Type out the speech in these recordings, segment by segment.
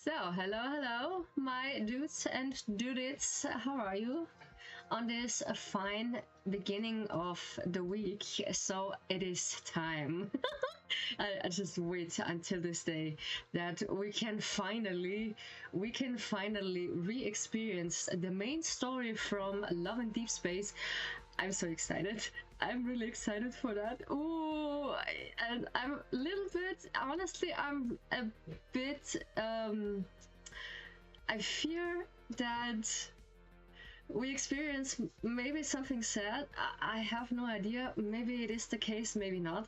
Hello, my dudes and dudettes, how are you? On this fine beginning of the week, so it is time. I just wait until this day that we can finally re-experience the main story from Love and Deespace. I'm so excited. I'm really excited for that. Ooh, and I'm a little bit, honestly, I'm a bit, I fear that we experience maybe something sad. I have no idea. Maybe it is the case, maybe not.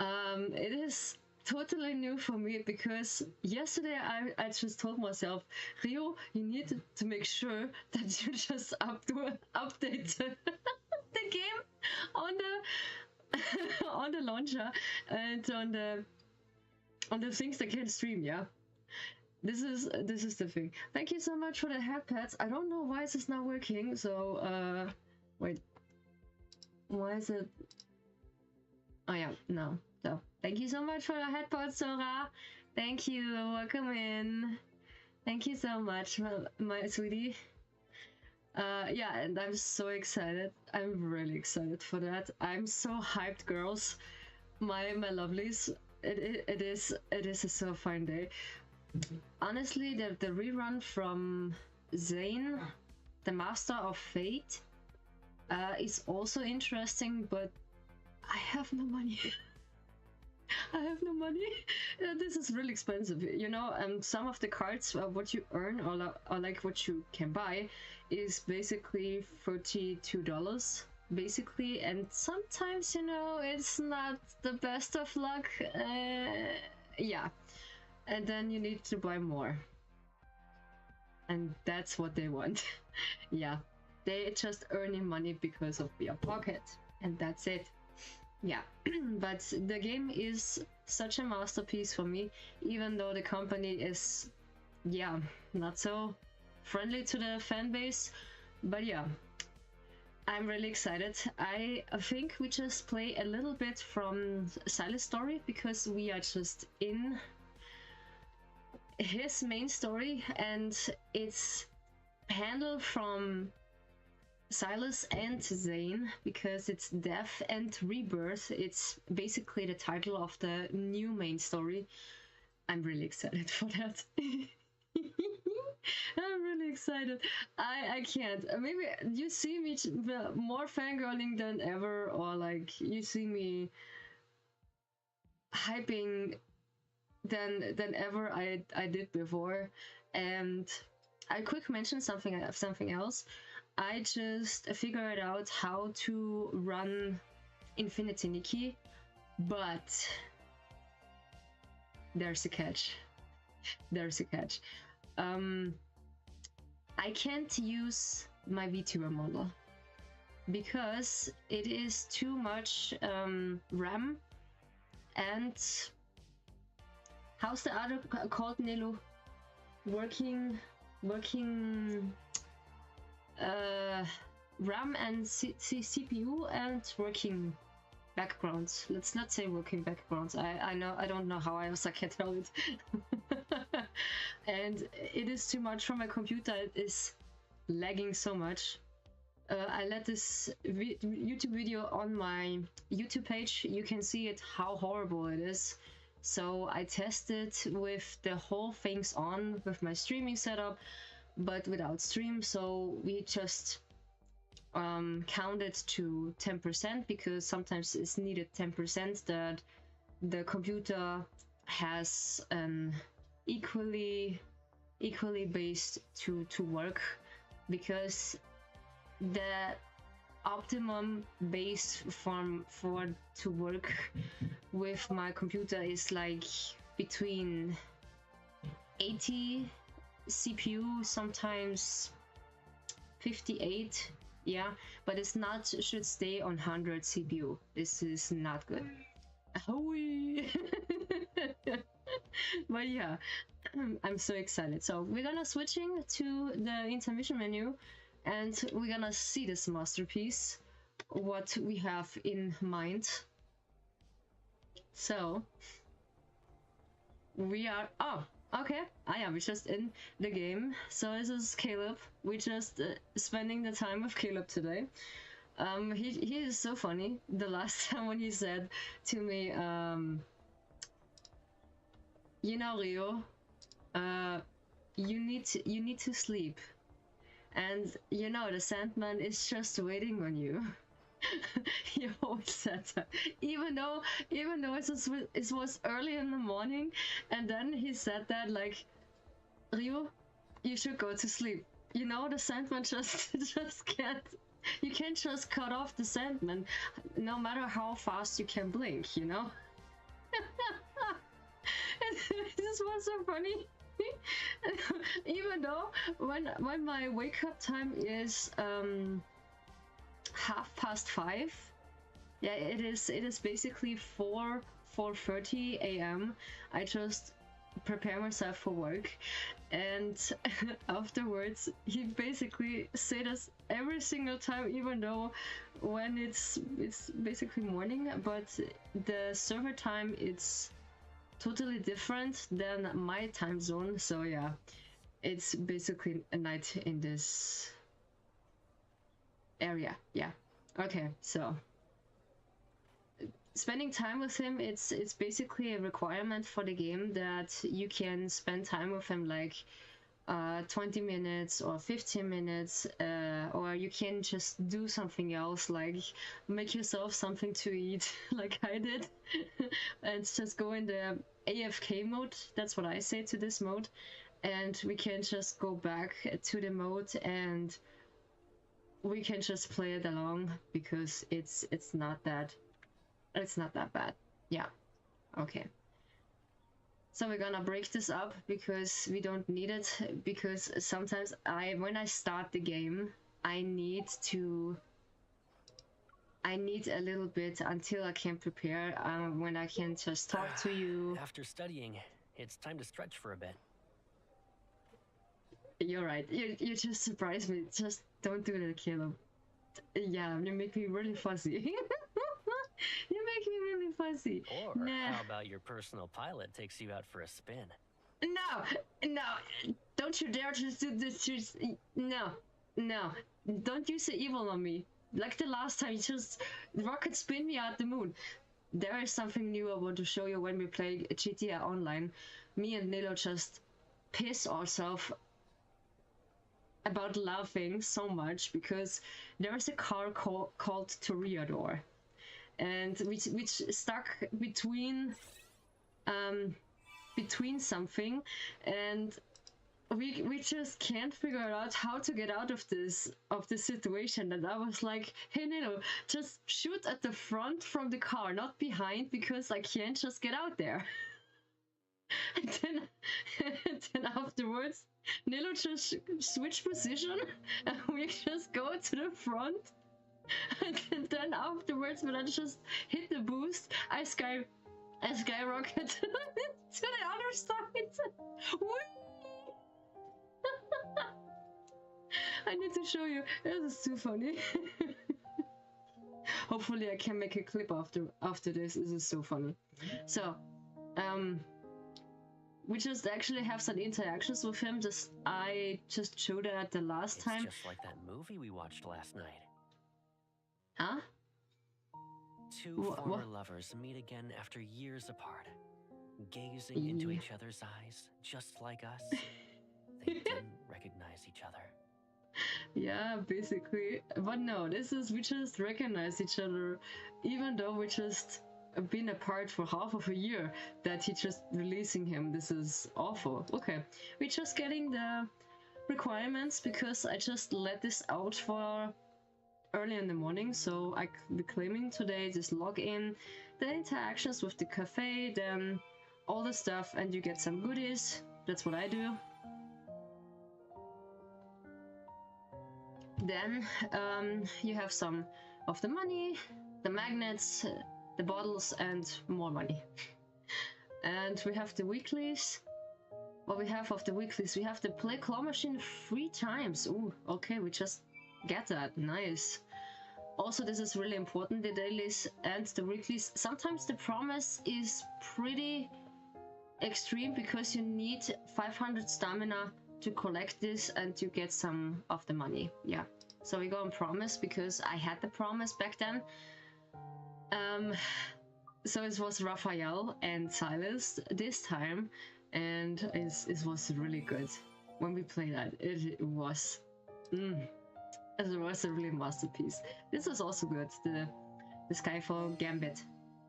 It is totally new for me because yesterday I just told myself, Rio, you need to make sure that you just update the game on the on the launcher and on the things that can stream. Yeah, this is the thing. Thank you so much for the headpads. I don't know why this is not working. So wait, why is it? Oh yeah, no. So thank you so much for the headpads, Sora. Thank you. Welcome in. Thank you so much, my sweetie. Yeah, and I'm so excited. I'm really excited for that. I'm so hyped, girls. My lovelies. It is a so fine day. Honestly, the rerun from Zane, the Master of Fate, is also interesting, but I have no money. I have no money. This is really expensive, you know. Some of the cards, what you earn or like what you can buy, is basically $32, basically, and sometimes, you know, it's not the best of luck. Yeah, and then you need to buy more, and that's what they want. Yeah, they just earning money because of your pocket, and that's it. Yeah, but the game is such a masterpiece for me, even though the company is, yeah, not so friendly to the fan base. But yeah, I'm really excited. I think we just play a little bit from Silas' story because we are just in his main story and it's handled from Silas and Zane because it's Death and Rebirth. It's basically the title of the new main story. I'm really excited for that. I'm really excited. I can't. Maybe you see me more fangirling than ever, or like you see me hyping than ever I did before. And I quick mention something else. I just figured out how to run Infinity Nikki, but there's a catch. There's a catch. I can't use my VTuber model because it is too much RAM. And how's the other called, Nilu? Working RAM and CPU and working backgrounds. Let's not say working backgrounds. I don't know how else I can tell it. And it is too much for my computer. It is lagging so much. I let this YouTube video on my YouTube page. You can see it, how horrible it is. So I tested with the whole things on with my streaming setup, but without stream. So we just counted to 10% because sometimes it's needed 10% that the computer has an equally based to work, because the optimum base for to work with my computer is like between 80 CPU, sometimes 58. Yeah, but it's not should stay on 100 CPU. This is not good. But yeah, I'm so excited. So we're gonna switching to the intermission menu and we're gonna see this masterpiece, what we have in mind. So we are, oh, Okay, yeah, we're just in the game. So this is Caleb. We're just spending the time with Caleb today. He is so funny. The last time when he said to me, you know, Rio, you need to sleep, and you know the Sandman is just waiting on you. He always said that, even though it was early in the morning, and then he said that like, Rio, you should go to sleep. You know the Sandman just can't. You can't just cut off the Sandman, no matter how fast you can blink. You know. This was so funny. Even though when my wake up time is 5:30, yeah, it is basically 4:30 a.m. I just prepare myself for work, and afterwards he basically said us every single time, even though when it's basically morning, but the server time it's totally different than my time zone. So yeah, it's basically a night in this area. Yeah. Okay, so spending time with him, it's basically a requirement for the game that you can spend time with him like 20 minutes or 15 minutes, or you can just do something else, like make yourself something to eat like I did, and just go in the AFK mode. That's what I say to this mode, and we can just go back to the mode and we can just play it along, because it's not that bad. Yeah. Okay, so we're gonna break this up because we don't need it, because sometimes when I start the game, I need a little bit until I can prepare, when I can just talk to you. After studying, it's time to stretch for a bit. You're right. You just surprised me. Just don't do that, Caleb. Yeah, you make me really fuzzy. You make me really fuzzy. Or nah. How about your personal pilot takes you out for a spin? No, don't you dare to do this. No, don't use the evil on me. Like the last time, you just rocket spin me out the moon. There is something new I want to show you when we play GTA Online. Me and Nilo just piss ourselves about laughing so much because there is a car called Toreador, and which stuck between something, and we just can't figure out how to get out of this situation. And I was like, hey Nilo, just shoot at the front from the car, not behind, because I can't just get out there. And then afterwards, Nilo just switch position, and we just go to the front. And then afterwards, when I just hit the boost, I skyrocket to the other side. I need to show you. This is too funny. Hopefully, I can make a clip after this. This is so funny. So, we just actually have some interactions with him. I just showed that the last time. It's just like that movie we watched last night. Huh? Two former lovers meet again after years apart, gazing into each other's eyes, just like us. They didn't recognize each other. Yeah, basically. But no, we just recognize each other, even though we just been apart for half of a year, that he just releasing him. This is awful. Okay, we're just getting the requirements because I just let this out for early in the morning, so I could be claiming today. Just log in, the interactions with the cafe, then all the stuff, and you get some goodies. That's what I do. Then you have some of the money, the magnets, the bottles, and more money. And we have the weeklies. What we have of the weeklies, we have to play claw machine 3 times. Ooh, okay, we just get that. Nice. Also, this is really important, the dailies and the weeklies. Sometimes the promise is pretty extreme because you need 500 stamina to collect this and to get some of the money. Yeah. So we go on promise because I had the promise back then. So it was Raphael and Silas this time, and it was really good when we played that. It was a really masterpiece. This was also good. The Skyfall Gambit.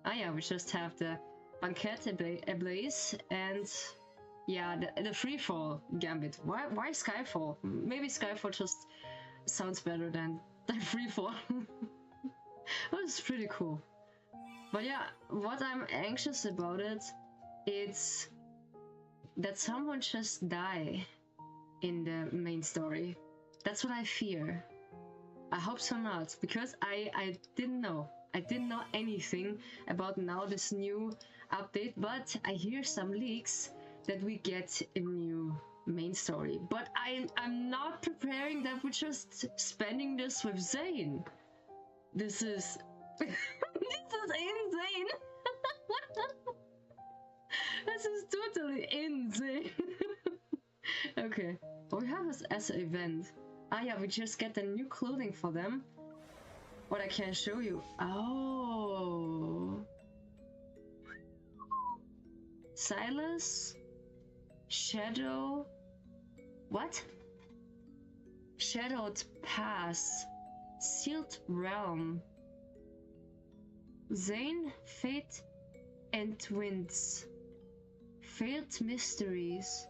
Ah yeah, we just have the Banquet Ablaze and yeah, the Freefall Gambit. Why Skyfall? Maybe Skyfall just sounds better than Freefall. That was pretty cool. But yeah, what I'm anxious about it's that someone just die in the main story. That's what I fear. I hope so not, because I didn't know. I didn't know anything about now this new update, but I hear some leaks that we get a new main story. But I'm not preparing that we're just spending this with Zane. This is this is insane. This is totally insane. Okay, what we have is as an event. Ah yeah, we just get the new clothing for them. What I can show you. Oh. Silas. Shadow. What? Shadowed Pass. Sealed Realm. Zane, Fate, and Twins. Failed Mysteries.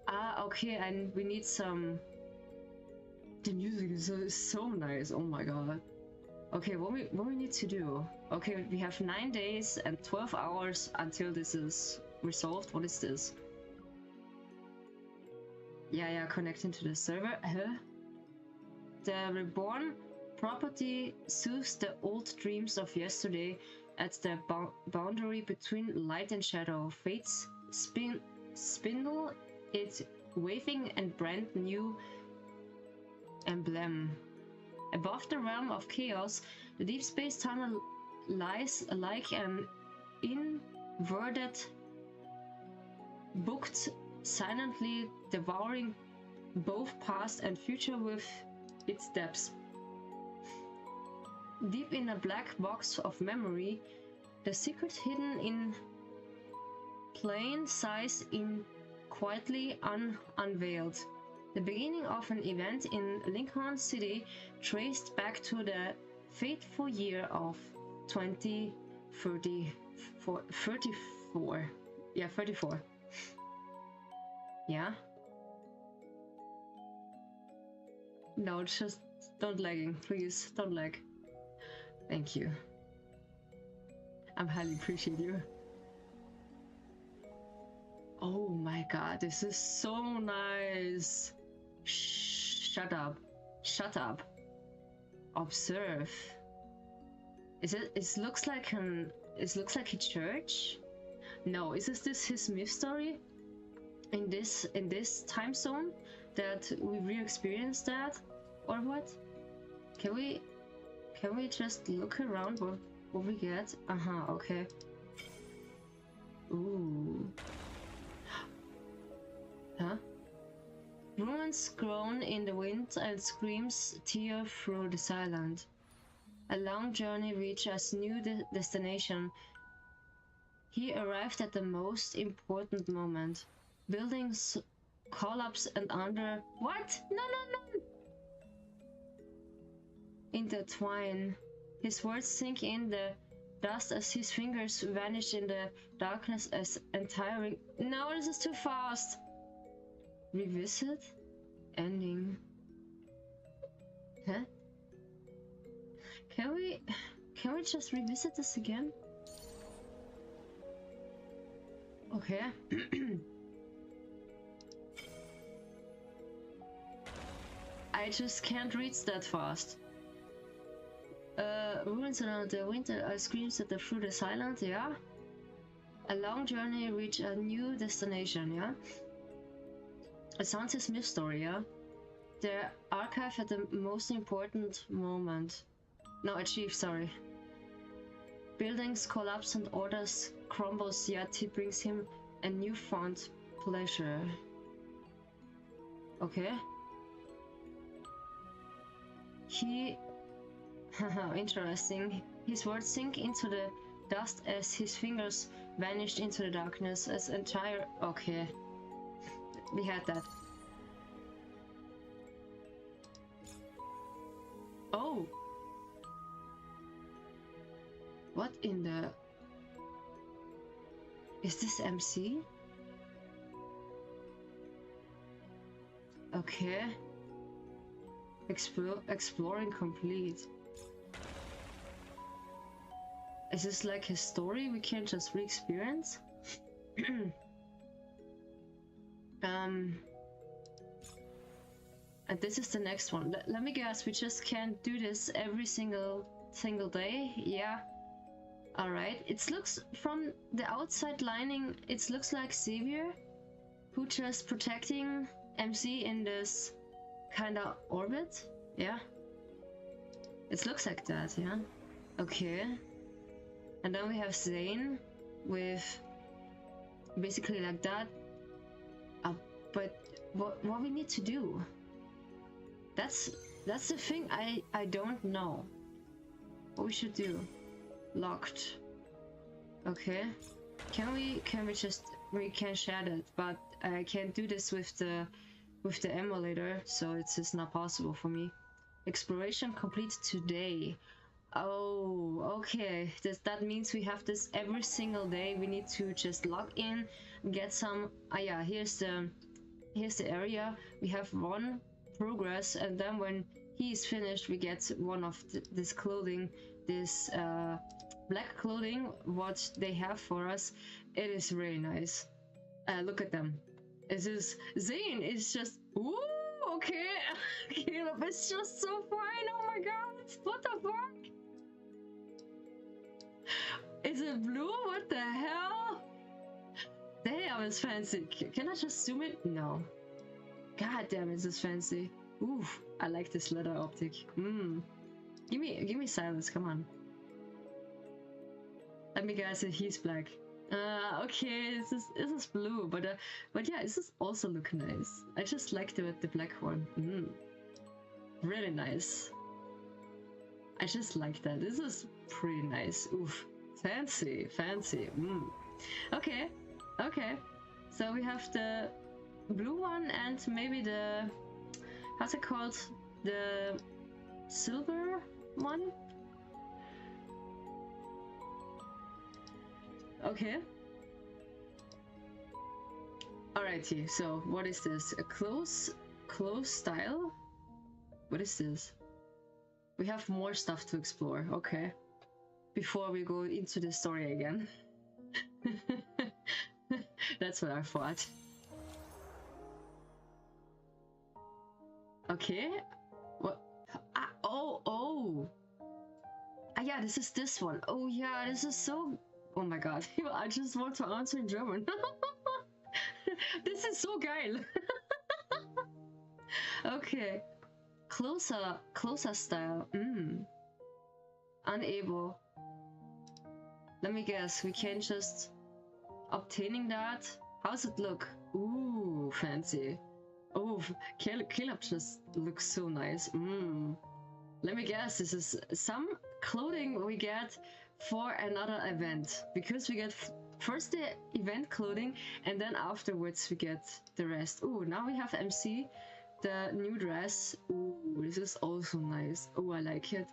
Ah, okay, and we need some... The music is so nice, oh my god. Okay, what we need to do? Okay, we have 9 days and 12 hours until this is resolved. What is this? Yeah, connecting to the server. The Reborn property soothes the old dreams of yesterday at the boundary between light and shadow. Fate's spindle its waving and brand new emblem. Above the realm of chaos, the deep space tunnel lies like an inverted booked, silently devouring both past and future with its depths. Deep in a black box of memory, the secret hidden in plain sight in quietly unveiled. The beginning of an event in Lincoln City traced back to the fateful year of 2034. Yeah, 34. Yeah. No, just don't lagging, please. Don't lag. Thank you. I'm highly appreciate you. Oh my god, this is so nice. Shut up. Shut up. Observe. It looks like a church? No, is this his myth story? In this time zone that we re-experienced that? Or what? Can we just look around what we get? Okay. Ooh. Huh? Ruins groan in the wind and screams tear through the silence. A long journey reaches a new destination. He arrived at the most important moment. Buildings collapse and under... What? No! Intertwine. His words sink in the dust as his fingers vanish in the darkness as entire... No, this is too fast! Revisit? Ending. Huh? Can we just revisit this again? Okay. I just can't read that fast. Ruins around the winter screams at the through the silence, yeah? A long journey reach a new destination, yeah? It sounds his myth story, yeah? The archive at the most important moment. No, achieve, sorry. Buildings collapse and orders crumbles, yet he brings him a newfound pleasure. Okay. He... interesting. His words sink into the dust as his fingers vanished into the darkness as entire... Okay. We had that. Oh! What in the... Is this MC? Okay. Exploring complete. Is this like his story we can just re-experience? And this is the next one. Let me guess, we just can't do this every single day? Yeah. Alright. It looks from the outside lining, it looks like Xavier, who just protecting MC in this kind of orbit. Yeah. It looks like that, yeah. Okay. And then we have Zane with basically like that. But what we need to do? That's the thing I don't know. What we should do? Locked. Okay. Can we can share that, but I can't do this with the emulator, so it's just not possible for me. Exploration complete today. Oh, okay. That means we have this every single day. We need to just log in, get some. Yeah, here's the area. We have one progress, and then when he is finished, we get one of this clothing, this black clothing. What they have for us, it is really nice. Look at them. This is Zane. It's just ooh, okay. Caleb is just so fine. Oh my god, what the fuck? Is it blue? What the hell? Damn, it's fancy. Can I just zoom it? No. God damn, it's this fancy. Oof, I like this leather optic. Give me silence, come on. Let me guess it, he's black. Okay, this is blue, but yeah, this is also look nice. I just like the black one. Really nice. I just like that. This is pretty nice. Oof, fancy. Okay. So we have the blue one and maybe the, how's it called? The silver one? Okay. Alrighty, so what is this? A close style? What is this? We have more stuff to explore, okay. Before we go into the story again. That's what I thought. Okay. What? Oh. Yeah, this is this one. Oh yeah, this is so... Oh my god, I just want to answer in German. This is so geil. Okay. Closer style. Unable. Let me guess, we can just... Obtaining that? How's it look? Ooh, fancy. Oh, Caleb just looks so nice. Let me guess, this is some clothing we get for another event. Because we get first the event clothing and then afterwards we get the rest. Ooh, now we have MC, the new dress. Ooh, this is also nice. Oh, I like it.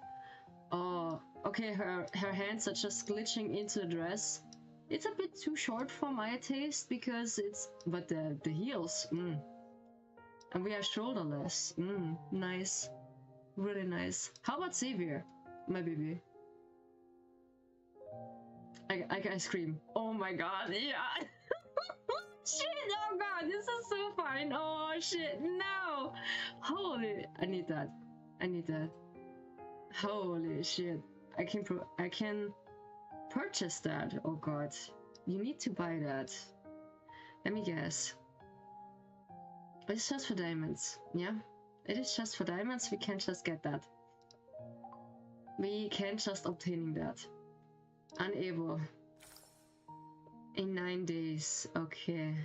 Oh, okay, her hands are just glitching into the dress. It's a bit too short for my taste because it's... But the heels, And we are shoulderless. Nice. Really nice. How about Xavier? My baby. I scream. Oh my god, yeah. Shit, oh god, this is so fine. Oh shit, no. Holy, I need that. Holy shit. I can purchase that. Oh god. You need to buy that. Let me guess. It's just for diamonds, yeah? It is just for diamonds, we can't just get that. We can't just obtaining that. Unable. In 9 days, okay.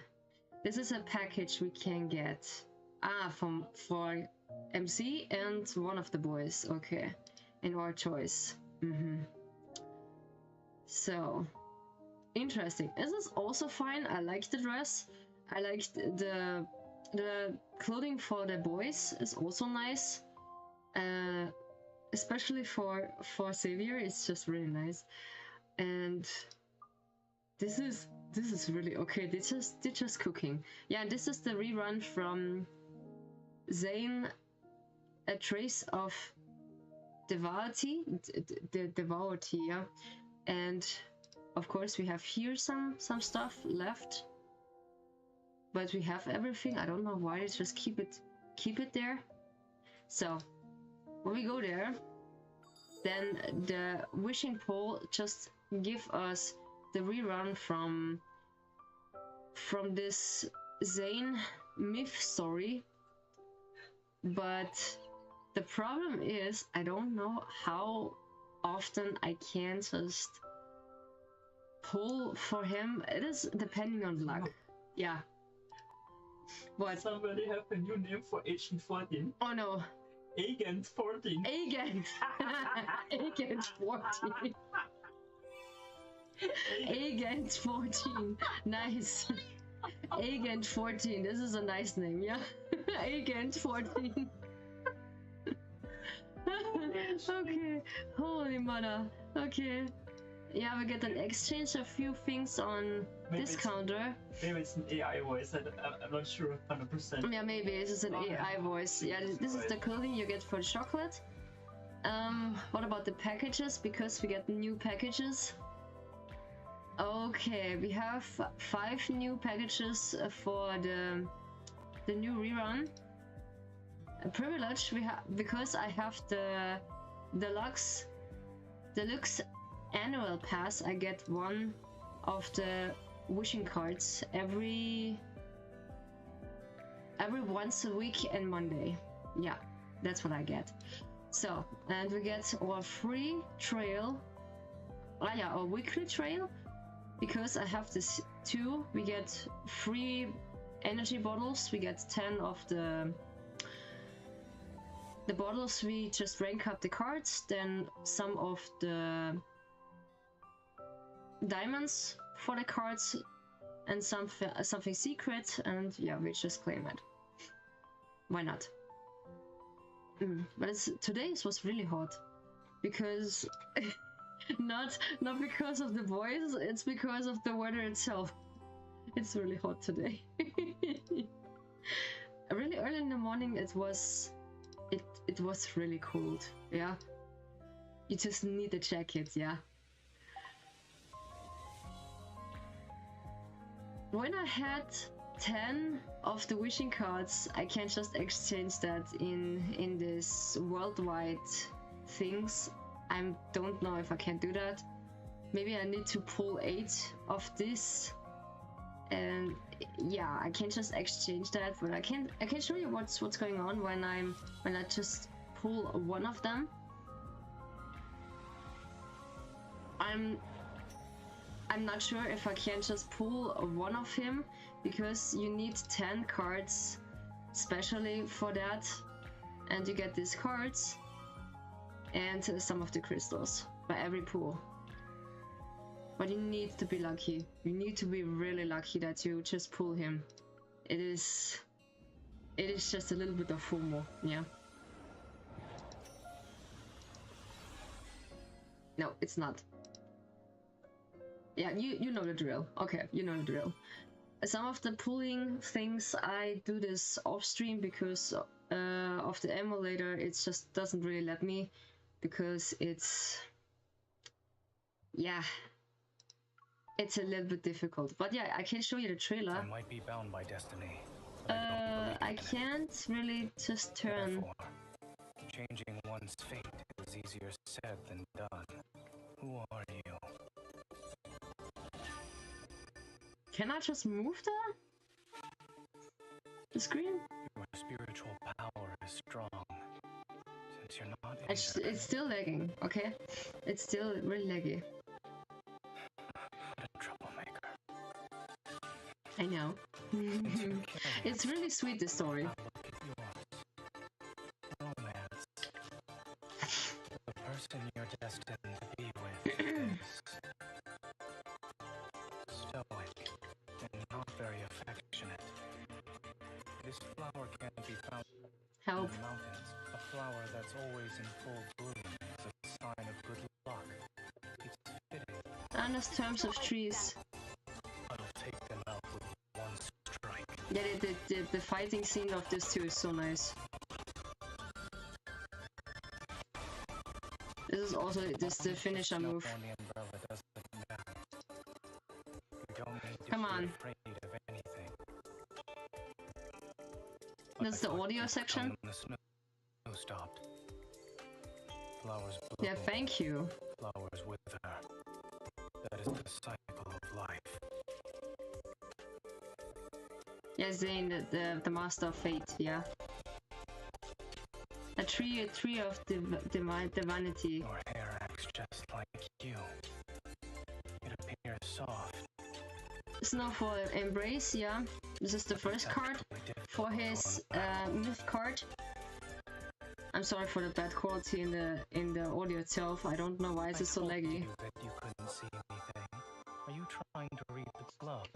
This is a package we can get. For MC and one of the boys, okay. In our choice. So, interesting. This is also fine. I like the dress. I like the clothing for the boys is also nice. Especially for Xavier, it's just really nice. And this is really okay. They're just cooking. Yeah, this is the rerun from Zane, A Trace of Devotee, the Devotee, yeah. And of course we have here some stuff left, but we have everything. I don't know why they just keep it there. So when we go there, then the wishing poll just give us the rerun from this Zane myth story. But the problem is I don't know how often I can just pull for him. It is depending on luck. Yeah. What? Somebody have a new name for Agent 14. Oh no. Agent 14. Agent. Agent 14. Agent 14. Nice. Agent 14. This is a nice name, yeah? Agent 14. Okay. Holy mother. Okay. Yeah, we get an exchange a few things on Maybe this counter. Maybe it's an AI voice. I'm not sure 100%. Yeah, maybe this is an AI voice. Yeah, this is the clothing you get for chocolate. What about the packages? Because we get new packages. Okay, we have 5 new packages for the new rerun. A privilege we have because I have the deluxe annual pass. I get one of the wishing cards every once a week and Monday. Yeah, that's what I get. So, and we get our free trail. Yeah, our weekly trail. Because I have this 2, we get free energy bottles. We get 10 of the bottles. We just rank up the cards, then some of the diamonds for the cards, and something secret, and yeah, we just claim it. Why not? But today it was really hot because not because of the boys, it's because of the weather itself. It's really hot today. Really early in the morning it was really cold. Yeah, you just need a jacket. Yeah. When I had 10 of the wishing cards, I can just exchange that in this worldwide things. I don't know if I can do that. Maybe I need to pull 8 of this, and yeah, I can just exchange that. But I can show you what's going on when I just pull one of them. I'm not sure if I can just pull one of him, because you need 10 cards specially for that, and you get these cards and some of the crystals by every pull. But you need to be lucky. You need to be really lucky that you just pull him. It is just a little bit of FOMO, yeah. No, it's not. Yeah, you know the drill. Okay, you know the drill. Some of the pulling things, I do this off stream because of the emulator. It just doesn't really let me, because it's, yeah, it's a little bit difficult. But yeah, I can show you the trailer. I might be bound by destiny. I can't really just turn. Therefore, changing one's fate is easier said than done. Who are you? Can I just move the screen? Your spiritual power is strong. Since you're not It's still lagging, okay? It's still really laggy. What a troublemaker. I know. It's really sweet, this story. Now look at yours. Romance. The person you're destined to be with is stoic and not very affectionate. This flower can't be found Help. in the mountains. A flower that's always in full bloom is a sign of good luck. It's fitting. Honest terms of trees. I'll take them out with one strike. Yeah, the fighting scene of this too is so nice. This is also the finisher move. On the umbrella doesn't matter. You don't need to Come be on. afraid of anything. That's the audio section. When the snow stopped. Flowers bloom. Yeah, thank you. Flowers wither. That is the cycle of life. Yeah, Zane, the master of fate. Yeah. A tree of divinity. Your hair acts just like you. It appears soft. Snow for embrace. Yeah. This is the first card for his myth card. I'm sorry for the bad quality in the audio itself. I don't know why it's so laggy. That you couldn't see anything. Are you trying to read the glove?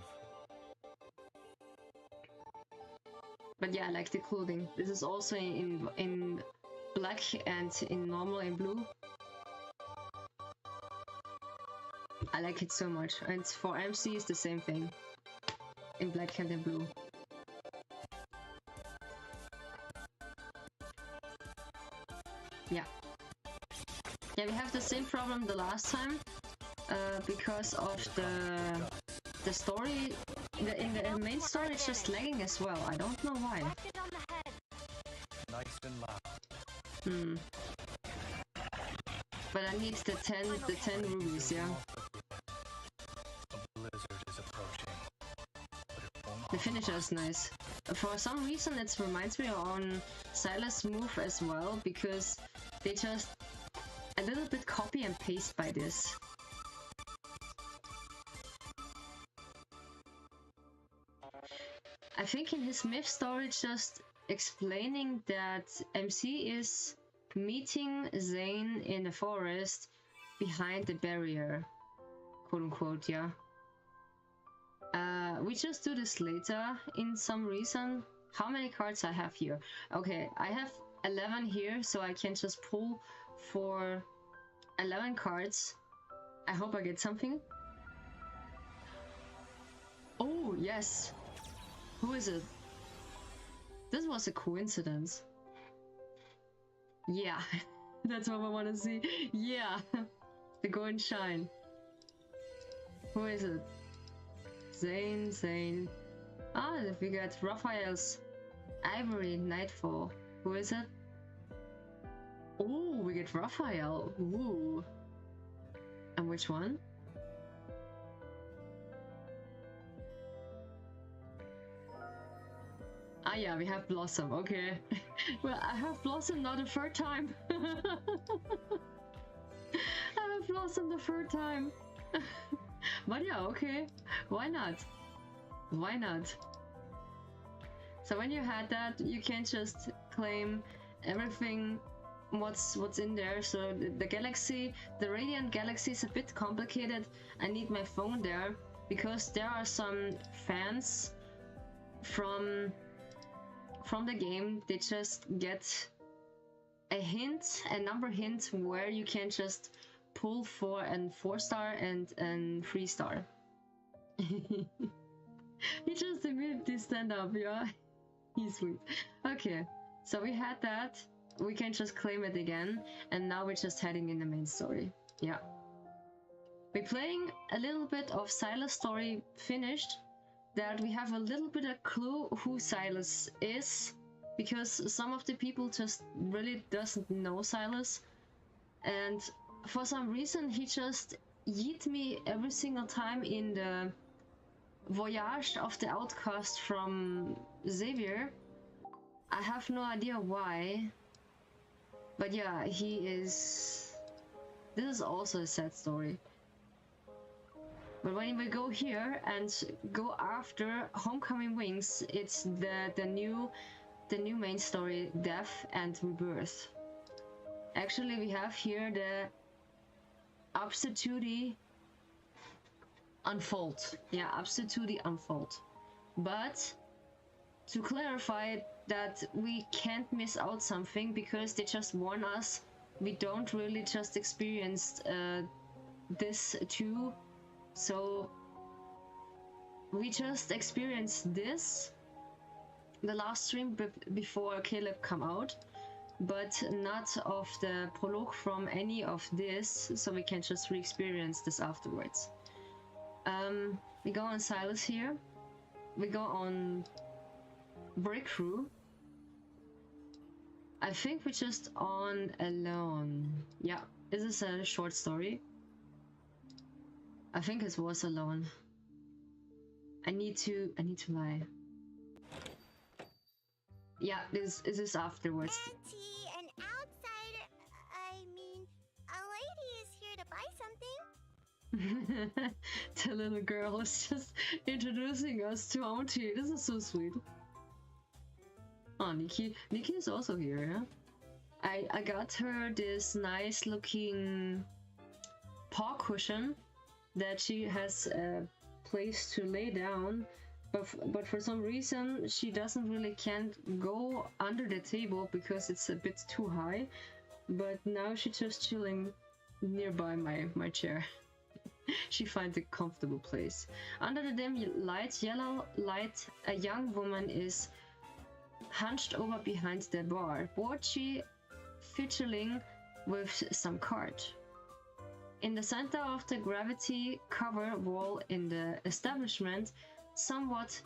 But yeah, I like the clothing. This is also in black and in normal and blue. I like it so much. And for MC it's the same thing. In black and in blue. Yeah. Yeah, we have the same problem the last time. Because of the story. In the main story it's just lagging as well. I don't know why. Nice and loud. Hmm. But I need the 10 rubies, yeah. A blizzard is approaching. But it won't The finisher is nice. For some reason it reminds me on Silas' move as well, because they just a little bit copy and paste by this. I think in his myth story it's just explaining that MC is meeting Zane in the forest behind the barrier, quote unquote, yeah. We just do this later in some reason. How many cards I have here? Okay, I have 11 here, so I can just pull for 11 cards. I hope I get something. Oh, yes. Who is it? This was a coincidence. Yeah, that's what I want to see. Yeah, the golden shine. Who is it? Zane. Ah, we got Raphael's Ivory Nightfall. Who is it? Oh, we get Raphael. Ooh. And which one? Ah yeah, we have Blossom, okay. Well, I have Blossom now the third time. I have Blossom the third time. But yeah, okay. Why not? Why not? So when you had that, you can just claim everything what's in there. So the galaxy, the Radiant Galaxy is a bit complicated. I need my phone there because there are some fans from the game. They just get a hint, a number hint, where you can just pull for a 4-star and a 3-star. He just immediately stand up, yeah. He's sweet. Okay, so we had that. We can just claim it again, and now we're just heading in the main story. Yeah. We're playing a little bit of Silas' story finished, that we have a little bit of clue who Silas is, because some of the people just really doesn't know Silas, and for some reason he just yeet me every single time in the Voyage of the Outcast from Xavier. I have no idea why, but yeah, he is... This is also a sad story. But when we go here and go after Homecoming Wings, it's the new main story, Death and Rebirth. Actually, we have here the Abstituti Unfold. Yeah, Abstituti Unfold. But to clarify that we can't miss out something because they just warn us we don't really just experience this too. So we just experienced this the last stream before Caleb come out, but not of the prologue from any of this, so we can just re-experience this afterwards. We go on Silas here. We go on Breakthrough. I think we're just on Alone. Yeah, this is a short story. I think it was Alone. I need to lie. Yeah, this is afterwards. Auntie, an outsider, I mean, a lady is here to buy something. The little girl is just introducing us to Auntie. This is so sweet. Oh, Nikki is also here, yeah? I got her this nice looking paw cushion that she has a place to lay down, but for some reason she doesn't really can't go under the table because it's a bit too high. But now she's just chilling nearby my chair. She finds a comfortable place. Under the dim yellow light, a young woman is hunched over behind the bar, bored she fiddling with some card. In the center of the gravity cover wall in the establishment, somewhat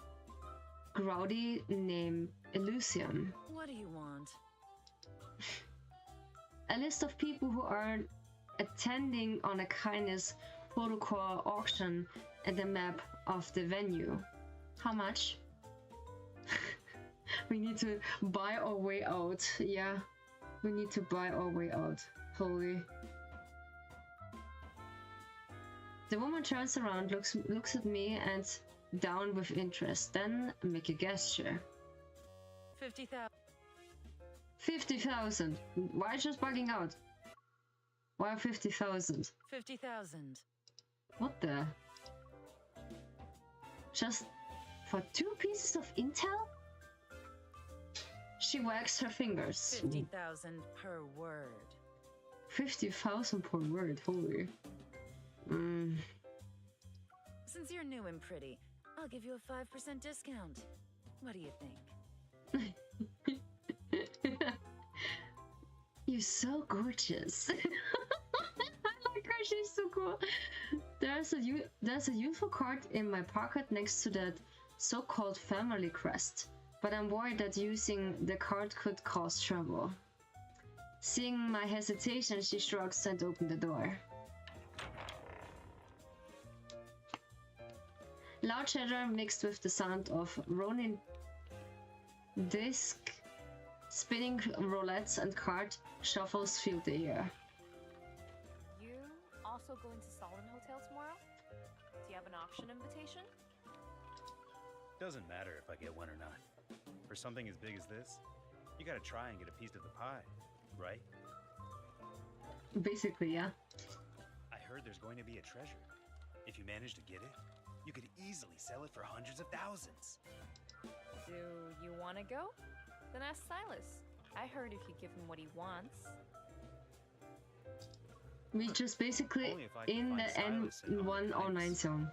growdy name Elysium. What do you want? A list of people who are attending on a kindness protocol auction and the map of the venue. How much? We need to buy our way out. Yeah, we need to buy our way out. Holy. The woman turns around, looks at me and down with interest, then make a gesture. 50,000. 50,000. Why just bugging out? Why 50,000? 50,000. What the? Just for 2 pieces of intel? She wags her fingers. 50,000 per word. 50,000 per word, holy. Since you're new and pretty, I'll give you a 5% discount. What do you think? You're so gorgeous. I like her, she's so cool. There's a useful card in my pocket next to that so-called family crest, but I'm worried that using the card could cause trouble. Seeing my hesitation, she shrugs and opens the door. Loud chatter mixed with the sound of rolling disc, spinning roulettes and card shuffles fill the air. You also going to Solon Hotel tomorrow? Do you have an auction invitation? Doesn't matter if I get one or not. For something as big as this, you gotta try and get a piece of the pie, right? Basically, yeah. I heard there's going to be a treasure. If you manage to get it, you could easily sell it for hundreds of thousands. Do you want to go? Then ask Silas. I heard if you give him what he wants. We just basically Only if I can in find the Silas and N109 Onyx. zone.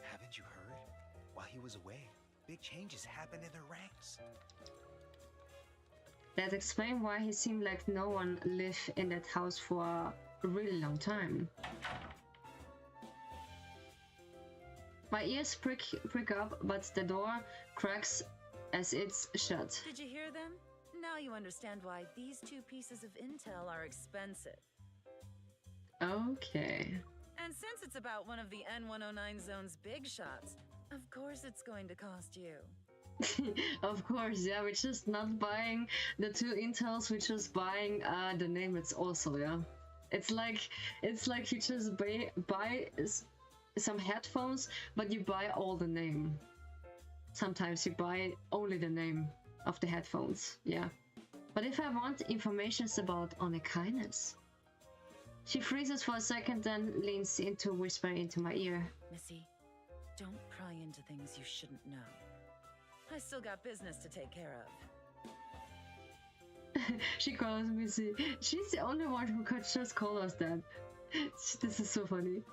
Haven't you heard? While he was away, big changes happened in their ranks. That explains why he seemed like no one lived in that house for a really long time. My ears prick up, but the door cracks as it's shut. Did you hear them? Now you understand why these 2 pieces of intel are expensive. Okay. And since it's about one of the N109 zone's big shots, of course it's going to cost you. Of course, yeah, we're just not buying the 2 intels, we're just buying the name, it's also, yeah. It's like you just buy some headphones, but you buy all the name. Sometimes you buy only the name of the headphones, yeah. But if I want information about Onekainess... She freezes for a second, then leans into whisper into my ear. Missy, don't pry into things you shouldn't know. I still got business to take care of. She calls Missy. She's the only one who could just call us that. This is so funny.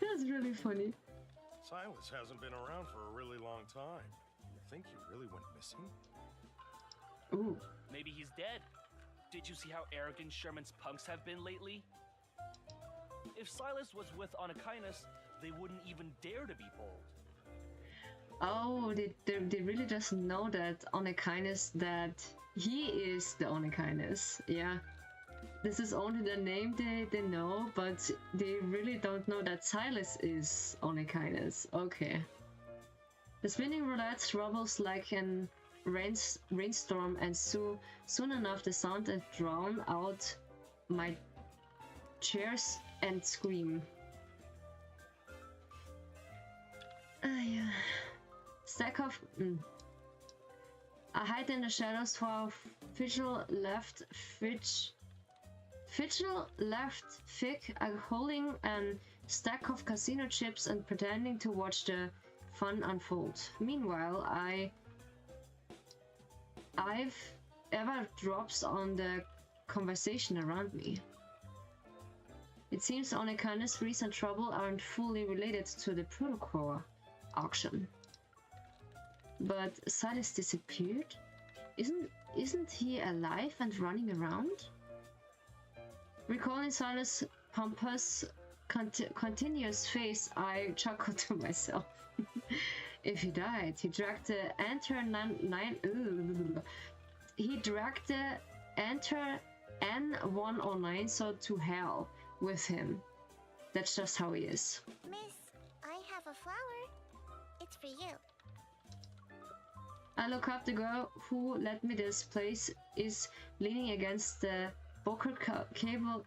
That's really funny. Silas hasn't been around for a really long time. You think he really went missing? Ooh. Maybe he's dead. Did you see how arrogant Sherman's punks have been lately? If Silas was with Onekainess, they wouldn't even dare to be bold. Oh, they really just know that Onekainess, that he is the Onekainess. Yeah. This is only the name they know, but they really don't know that Silas is Onekainess. Okay. The spinning roulette rumbles like an rainstorm, and soon enough the sound has drowned out my cheers and scream. Yeah. Stack of... I hide in the shadows for a fidgel left thick, holding a stack of casino chips and pretending to watch the fun unfold. Meanwhile, I've ever drops on the conversation around me. It seems Onekainess' recent trouble aren't fully related to the protocol auction. But Silas disappeared? Isn't he alive and running around? Recalling Silas' pompous, continuous face, I chuckled to myself. If he died, he dragged the enter N109 so to hell with him. That's just how he is. Miss, I have a flower. It's for you. I look up. The girl who let me this place is leaning against the poker table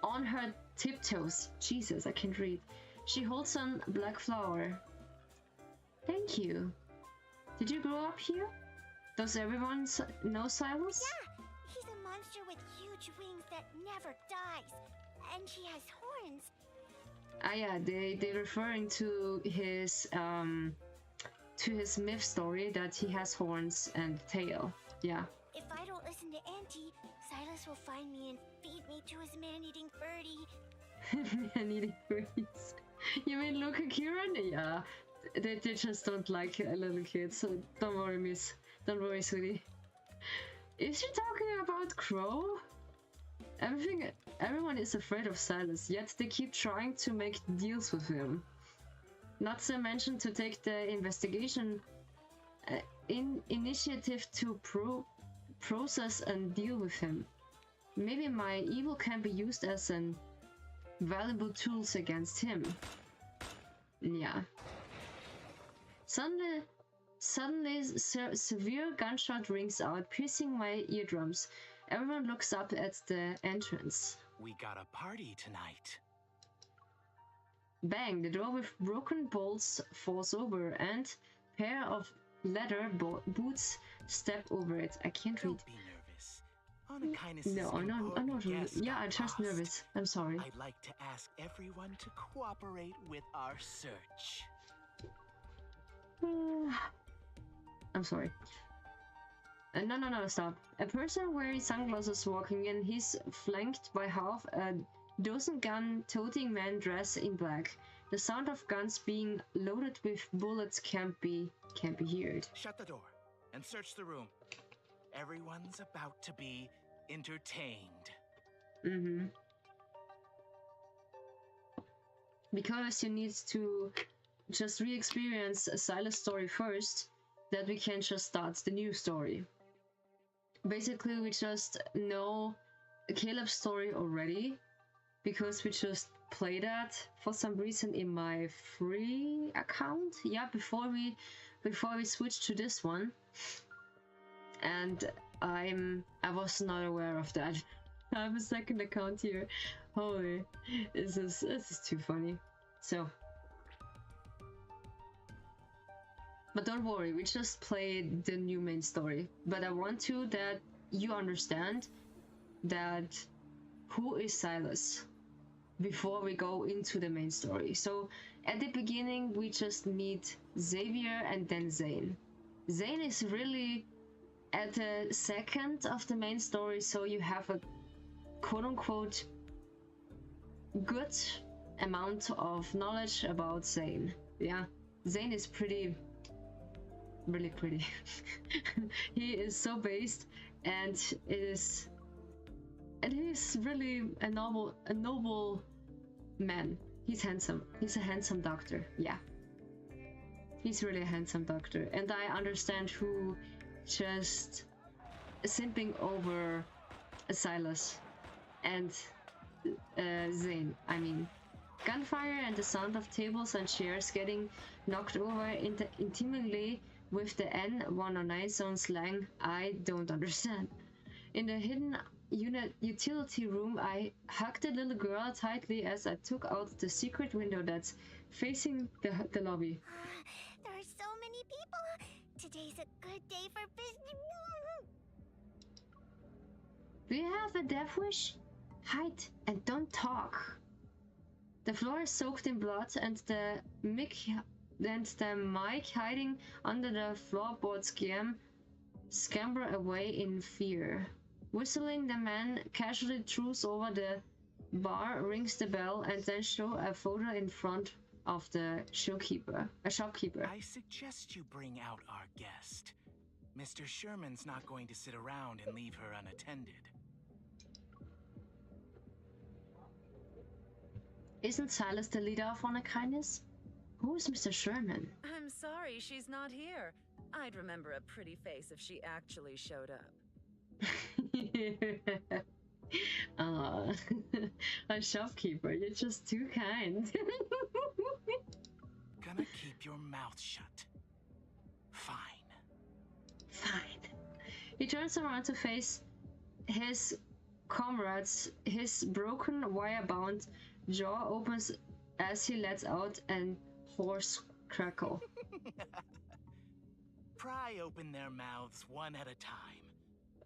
on her tiptoes. Jesus, I can't read. She holds a black flower. Thank you. Did you grow up here? Does everyone know Silas? Yeah, he's a monster with huge wings that never dies, and he has horns. Ah yeah, they're referring to his myth story that he has horns and tail. Yeah. If I don't listen to Auntie, Silas will find me and feed me to his man-eating birdie. Man-eating birdies. You mean Luca Kieran? Yeah. They just don't like little kids, so don't worry, miss. Don't worry, sweetie. Is she talking about Crow? Everyone is afraid of Silas, yet they keep trying to make deals with him. Not to mention to take the investigation initiative to process and deal with him. Maybe my evil can be used as an valuable tools against him. Yeah. Suddenly, severe gunshot rings out, piercing my eardrums. Everyone looks up at the entrance. We got a party tonight. Bang! The door with broken bolts falls over, and pair of leather boots step over it. I can't read. Don't be nervous. Onekainess No, I'm not. Yeah, I'm just nervous. I'm sorry. I'd like to ask everyone to cooperate with our search. I'm sorry. No, stop. A person wearing sunglasses walking in. He's flanked by half a dozen gun-toting men dressed in black. The sound of guns being loaded with bullets can't be heard. Shut the door and search the room. Everyone's about to be entertained. Mm-hmm. Because you need to just re-experience Silas' story first, that we can just start the new story. Basically, we just know Caleb's story already, because we just played that for some reason in my free account. Yeah, before we switched to this one. and I was not aware of that. I have a second account here. Holy, this is too funny. So, but don't worry, we just played the new main story. But I want to that you understand that who is Silas before we go into the main story. So at the beginning we just meet Xavier and then Zane. Zane is really at the second of the main story, so you have a quote-unquote good amount of knowledge about Zane. Yeah, Zane is really pretty. He is so based, and he's really a noble man. He's handsome. He's a handsome doctor. Yeah, he's really a handsome doctor, and I understand who just simping over Silas and Zane. I mean, gunfire and the sound of tables and chairs getting knocked over intimately with the N109 zone slang I don't understand. In the hidden utility room, I hugged the little girl tightly as I took out the secret window that's facing the lobby. There are so many people. Today's a good day for business. Do you have a death wish? Hide and don't talk. The floor is soaked in blood, and the mic hiding under the floorboards scamper away in fear. Whistling, the man casually throws over the bar, rings the bell, and then shows a photo in front of the shopkeeper. I suggest you bring out our guest. Mr. Sherman's not going to sit around and leave her unattended. Isn't Silas the leader of Honor Kindness? Who is Mr. Sherman? I'm sorry she's not here. I'd remember a pretty face if she actually showed up. A shopkeeper, you're just too kind. Gonna keep your mouth shut. Fine. Fine. He turns around to face his comrades. His broken, wire-bound jaw opens as he lets out an hoarse crackle. Pry open their mouths one at a time.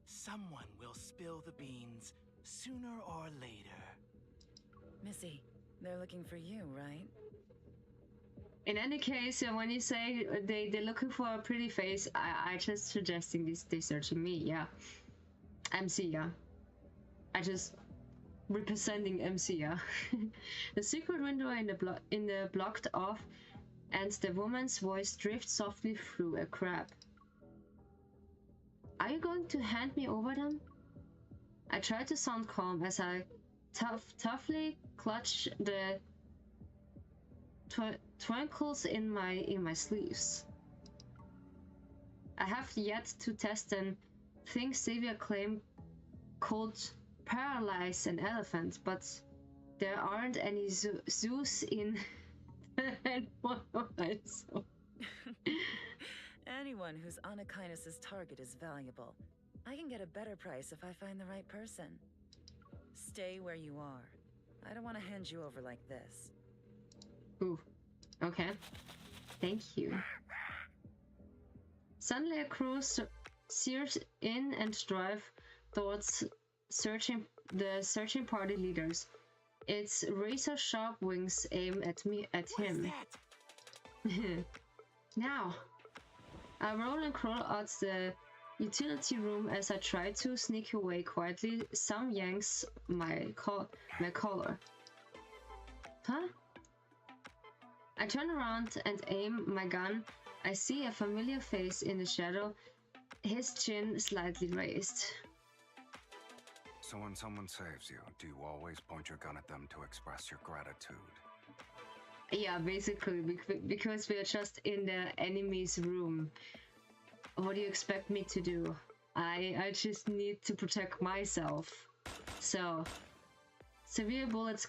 Someone will spill the beans sooner or later. Missy, they're looking for you, right? In any case, when you say they're looking for a pretty face, I just suggesting they're searching me, yeah. MC, yeah. I just representing MC, yeah. The secret window in the blocked off, and the woman's voice drifts softly through a crack. Are you going to hand me over them? I try to sound calm as I toughly clutch the twinkles in my sleeves. I have yet to test an thing Xavier claimed could paralyze an elephant, but there aren't any zoos in so. Anyone who's Anna Kindness's target is valuable. I can get a better price if I find the right person. Stay where you are. I don't want to hand you over like this. Ooh, okay. Thank you. Suddenly a crew sears in and drive towards the searching party leaders. Its razor-sharp wings aim at him. Now, I roll and crawl out the utility room as I try to sneak away quietly. Some yanks my collar. Huh? I turn around and aim my gun. I see a familiar face in the shadow, his chin slightly raised. So when someone saves you, do you always point your gun at them to express your gratitude? Yeah, basically, because we're just in the enemy's room. What do you expect me to do? I just need to protect myself. So, severe bullets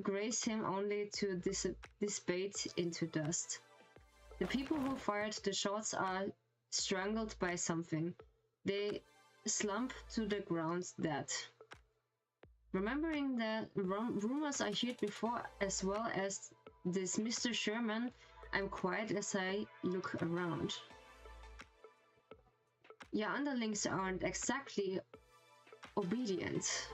graze him only to dissipate into dust. The people who fired the shots are strangled by something. They slump to the ground dead. Remembering the rumors I heard before, as well as this Mr. Sherman, I'm quiet as I look around. Your underlings aren't exactly obedient.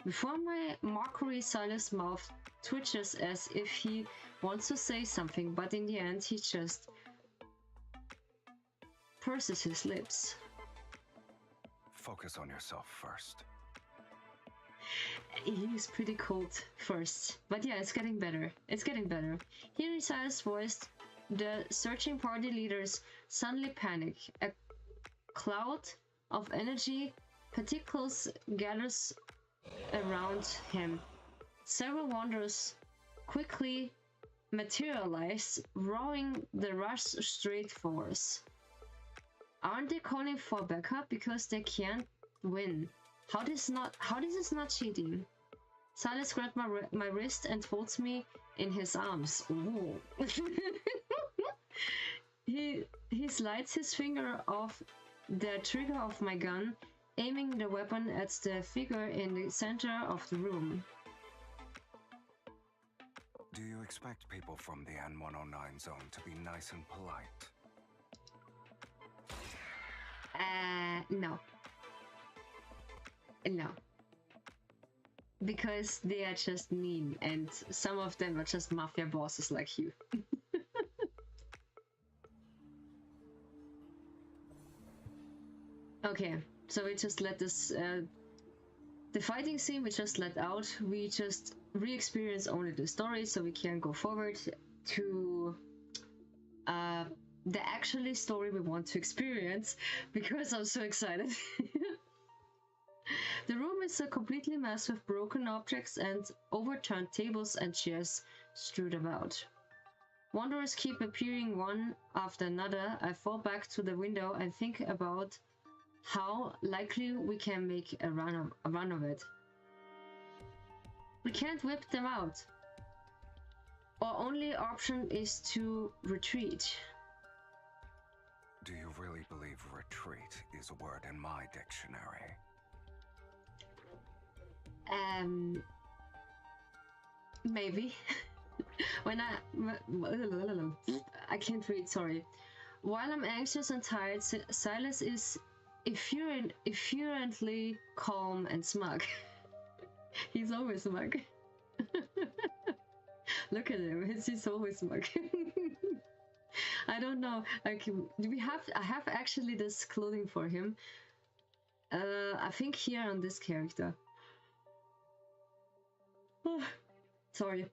Before my mockery, Silas' mouth twitches as if he wants to say something, but in the end he just purses his lips. Focus on yourself first. He's pretty cold first, but yeah, it's getting better. It's getting better. Hearing Silas' voice, the searching party leaders suddenly panic. A cloud of energy particles gathers around him. Several wanderers quickly materialize, roaring the rush straight for us. Aren't they calling for backup because they can't win? How this is not cheating? Silas grabs my wrist and folds me in his arms. Ooh. He slides his finger off the trigger of my gun, aiming the weapon at the figure in the center of the room. Do you expect people from the N109 zone to be nice and polite? No. No. Because they are just mean, and some of them are just mafia bosses like you. Okay, so we just let this, the fighting scene we just let out, we just re-experience only the story so we can go forward to the actually story we want to experience, because I'm so excited. The room is a completely mess with broken objects and overturned tables and chairs strewed about. Wanderers keep appearing one after another. I fall back to the window and think about how likely we can make a run of it. We can't whip them out. Our only option is to retreat. Do you really believe retreat is a word in my dictionary? Maybe. When I can't read, sorry. While I'm anxious and tired, Silas is effurently calm and smug. He's always smug. Look at him, he's always smug. I don't know, like, I have actually this clothing for him. I think here on this character. Oh, sorry.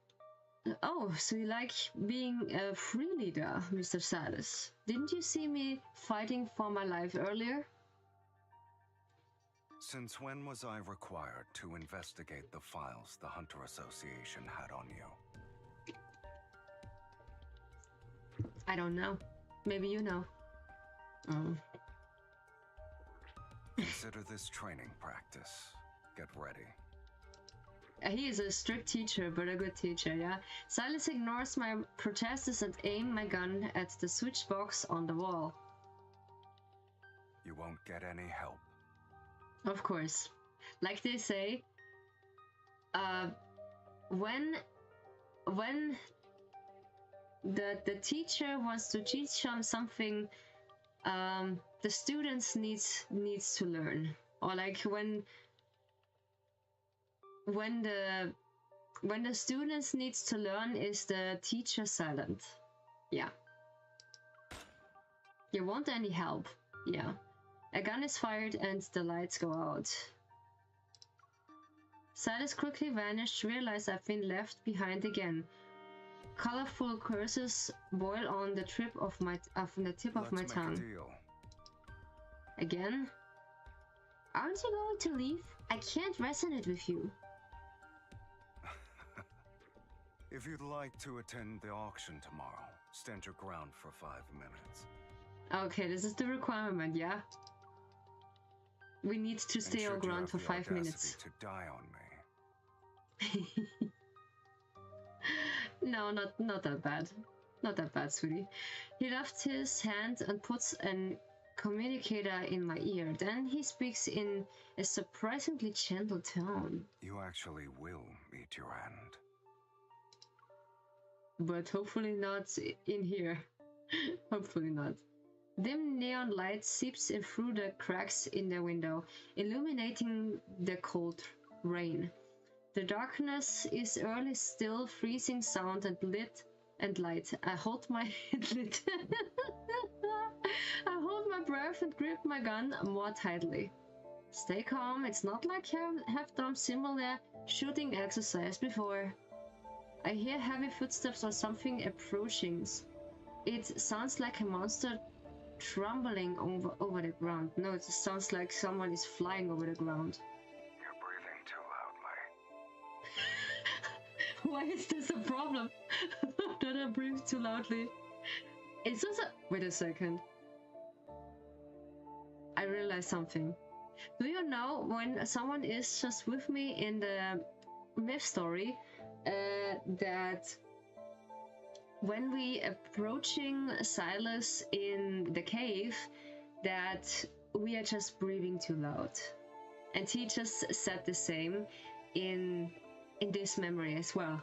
Oh, so you like being a free leader, Mr. Silas? Didn't you see me fighting for my life earlier? Since when was I required to investigate the files the Hunter Association had on you? I don't know. Maybe you know. Consider this training practice. Get ready. He is a strict teacher, but a good teacher, yeah? Silas ignores my protests and aims my gun at the switch box on the wall. You won't get any help. Of course. Like they say, when the teacher wants to teach them something, the students needs to learn. Or like when the students needs to learn, is the teacher silent? Yeah. You want any help? Yeah. A gun is fired and the lights go out. Silas quickly vanished, realized I've been left behind again. Colorful curses boil on the tip of my tongue. Again? Aren't you going to leave? I can't resonate with you. If you'd like to attend the auction tomorrow, stand your ground for 5 minutes. Okay, this is the requirement, yeah? We need to stay our ground for 5 minutes. To die on me. No, not that bad. Not that bad, sweetie. He left his hand and puts an communicator in my ear. Then he speaks in a surprisingly gentle tone. You actually will meet your end. But hopefully not in here. Hopefully not. Dim neon light seeps in through the cracks in the window, illuminating the cold rain. The darkness is early still, freezing sound and lit and light. I hold my lit. I hold my breath and grip my gun more tightly. Stay calm, it's not like I have done similar shooting exercise before. I hear heavy footsteps or something approaching. It sounds like a monster trembling over the ground. No, it sounds like someone is flying over the ground. You're breathing too loudly. Why is this a problem? That I breathe too loudly. Is this a... Wait a second. I realized something. Do you know when someone is just with me in the myth story that when we approaching Silas in the cave, that we are just breathing too loud, and he just said the same in this memory as well.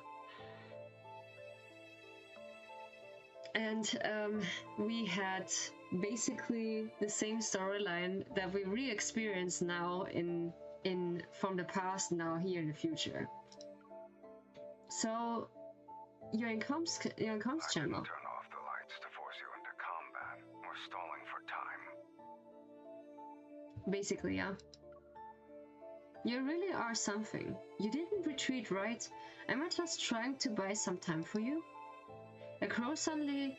And we had basically the same storyline that we re-experience now in from the past, now here in the future. So you're in comms channel. Turn off the lights to force you into combat. We're stalling for time. Basically, yeah. You really are something. You didn't retreat, right? Am I just trying to buy some time for you? A crow suddenly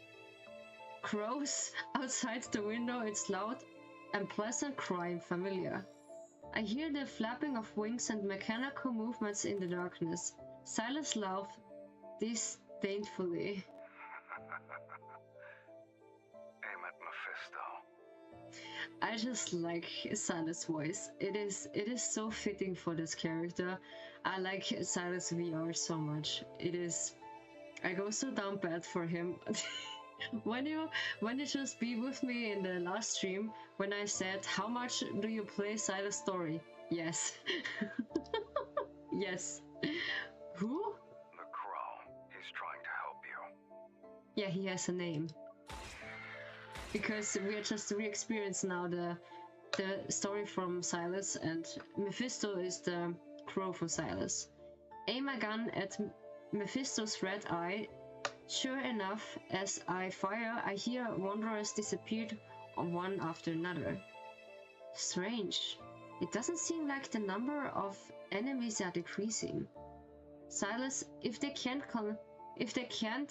crows outside the window. It's loud and pleasant, crying familiar. I hear the flapping of wings and mechanical movements in the darkness. Silas laughs disdainfully. Aim at Mephisto. I just like Silas' voice. It is so fitting for this character. I like Silas VR so much. It is. I go so down bad for him. when you just be with me in the last stream, when I said, how much do you play Silas story? Yes. Yes. Who? The Crow. He's trying to help you. Yeah, he has a name. Because we are just re-experiencing now the story from Silas, and Mephisto is the crow for Silas. Aim a gun at Mephisto's red eye. Sure enough, as I fire, I hear wanderers disappeared one after another. Strange. It doesn't seem like the number of enemies are decreasing. Silas, if they can't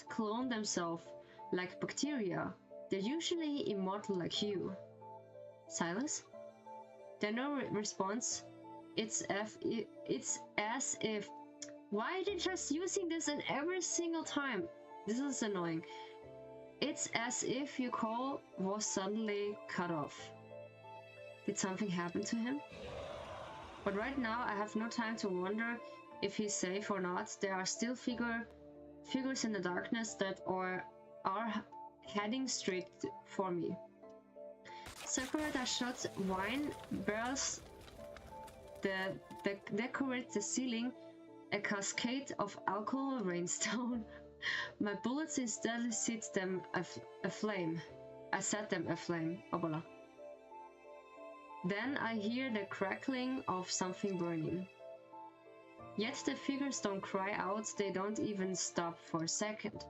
clone themselves like bacteria, they're usually immortal like you. Silas? There's no response. It's as if... Why are they just using this in every single time? This is annoying. It's as if your call was suddenly cut off. Did something happen to him? But right now I have no time to wonder if he's safe or not. There are still figures in the darkness that are heading straight for me. Separator shots, wine barrels decorate the ceiling, a cascade of alcohol rains down. My bullets instead set them aflame. I set them aflame. Obola. Then I hear the crackling of something burning. Yet the figures don't cry out, they don't even stop for a second.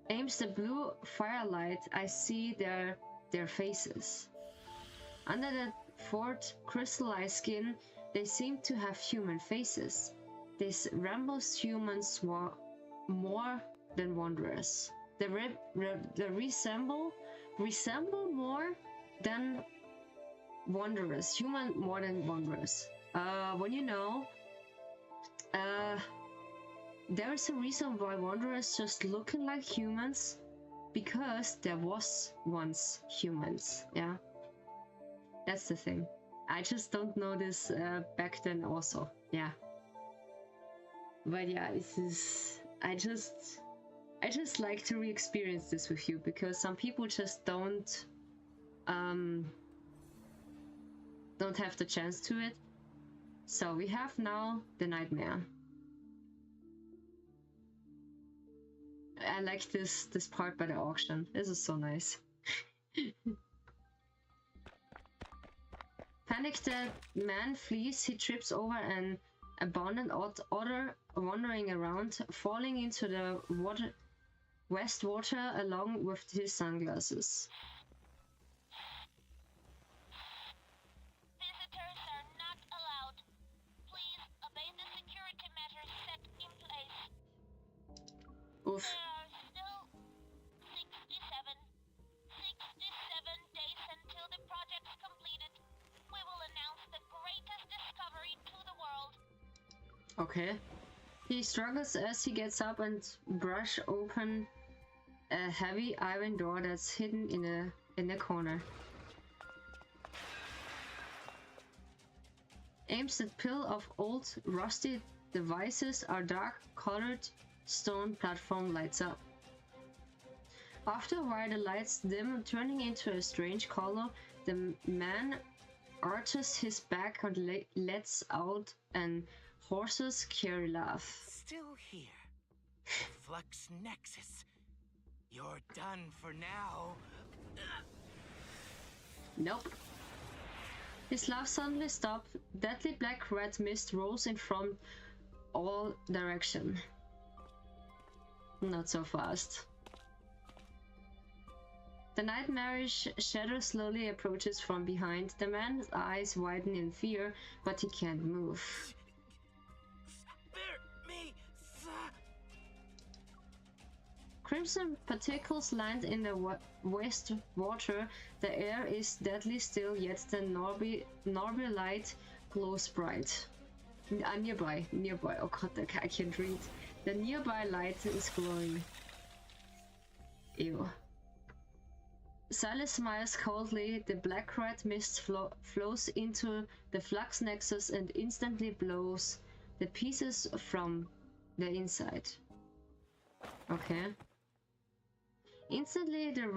Aims the blue firelight, I see their faces. Under the fourth crystallized skin, they seem to have human faces. This resembles humans more than wanderers. They resemble more than wanderers. Human more than wanderers. When you know, there's a reason why wanderers just looking like humans, because there was once humans. Yeah, that's the thing. I just don't know this back then also. Yeah. But yeah, this is... I just like to re-experience this with you, because some people just don't don't have the chance to it. So we have now the nightmare. I like this part by the auction. This is so nice. Panicked, the man flees. He trips over an abandoned otter wandering around, falling into the west water along with his sunglasses. Visitors are not allowed. Please obey the security measures set in place. Oof. There are still 67 days until the project's completed. We will announce the greatest discovery to the world. Okay. He struggles as he gets up and brush open a heavy iron door that's hidden in a corner. Aims at pile of old rusty devices. Our dark-colored stone platform lights up. After a while, the lights dim, turning into a strange color. The man arches his back and lets out an horse's scary laugh. Still here. Flux Nexus. You're done for now. Nope. His laugh suddenly stopped. Deadly black red mist rolls in from all direction. Not so fast. The nightmarish shadow slowly approaches from behind. The man's eyes widen in fear, but he can't move. Spare me, sir. Crimson particles land in the west water. The air is deadly still, yet the Norby light glows bright. Nearby. Oh god, I can't read. The nearby light is glowing. Ew. Silas smiles coldly. The black-red mist flows into the flux nexus and instantly blows the pieces from the inside. Okay. Instantly, the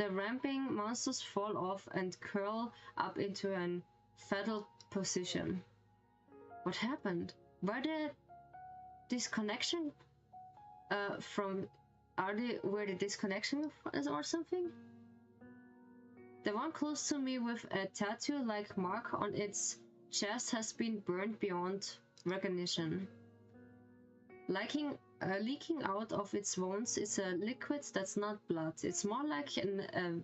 ramping monsters fall off and curl up into an fetal position. What happened? Were the disconnection were the disconnection or something? The one close to me with a tattoo-like mark on its chest has been burned beyond recognition. Leaking out of its wounds is a liquid that's not blood. It's more like a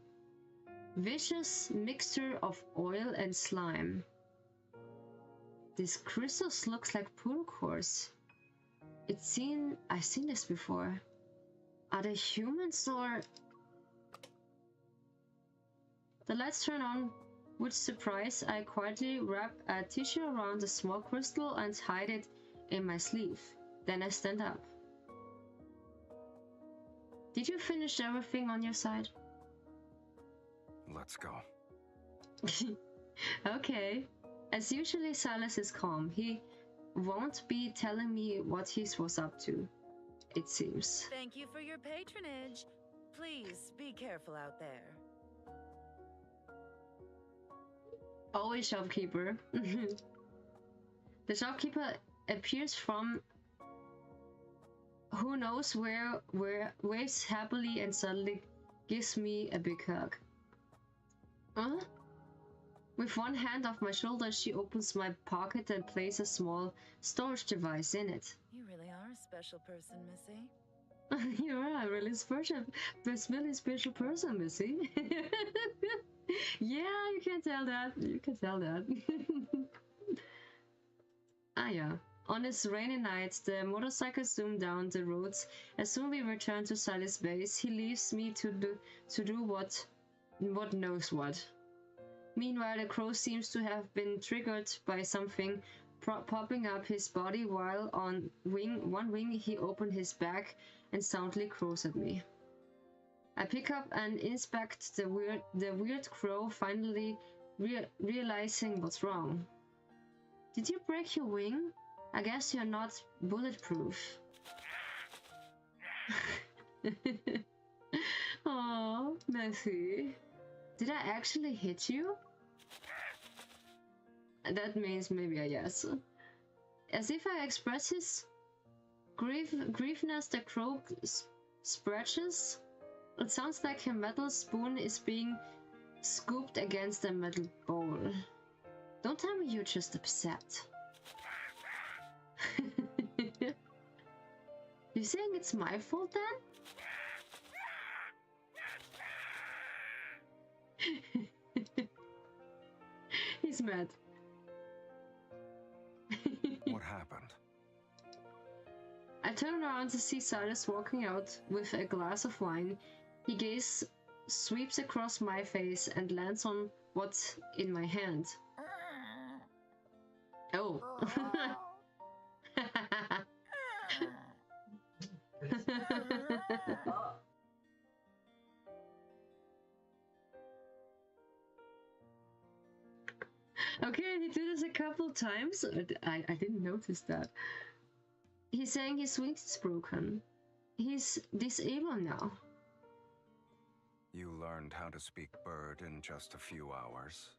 vicious mixture of oil and slime. This crystals looks like purcores. I've seen this before. Are they humans or... The lights turn on. With surprise, I quietly wrap a tissue around the small crystal and hide it in my sleeve. Then I stand up. Did you finish everything on your side? Let's go. Okay. As usually, Silas is calm. He won't be telling me what he was up to, it seems. Thank you for your patronage. Please be careful out there. Always shopkeeper. The shopkeeper appears from who knows where, waves happily and suddenly gives me a big hug. Huh? With one hand off my shoulder, she opens my pocket and places a small storage device in it. You really are a special person, Missy. You are a really special person, Missy. Yeah, you can tell that. You can tell that. Ah, yeah. On this rainy night, the motorcycles zoom down the roads. As soon we return to Silas' base, he leaves me to do what knows what. Meanwhile, the crow seems to have been triggered by something popping up his body, while on one wing he opened his back and soundly crows at me. I pick up and inspect the weird crow, finally realizing what's wrong. Did you break your wing? I guess you're not bulletproof. Oh, Messi. Did I actually hit you? That means maybe a yes. As if I express his grieveness, the crow scratches. It sounds like a metal spoon is being scooped against a metal bowl. Don't tell me you're just upset. You saying it's my fault then? He's mad. What happened? I turn around to see Silas walking out with a glass of wine. His gaze sweeps across my face and lands on what's in my hand. Oh. Okay, he did this a couple times. I didn't notice that. He's saying his wings is broken. He's disabled now. You learned how to speak bird in just a few hours.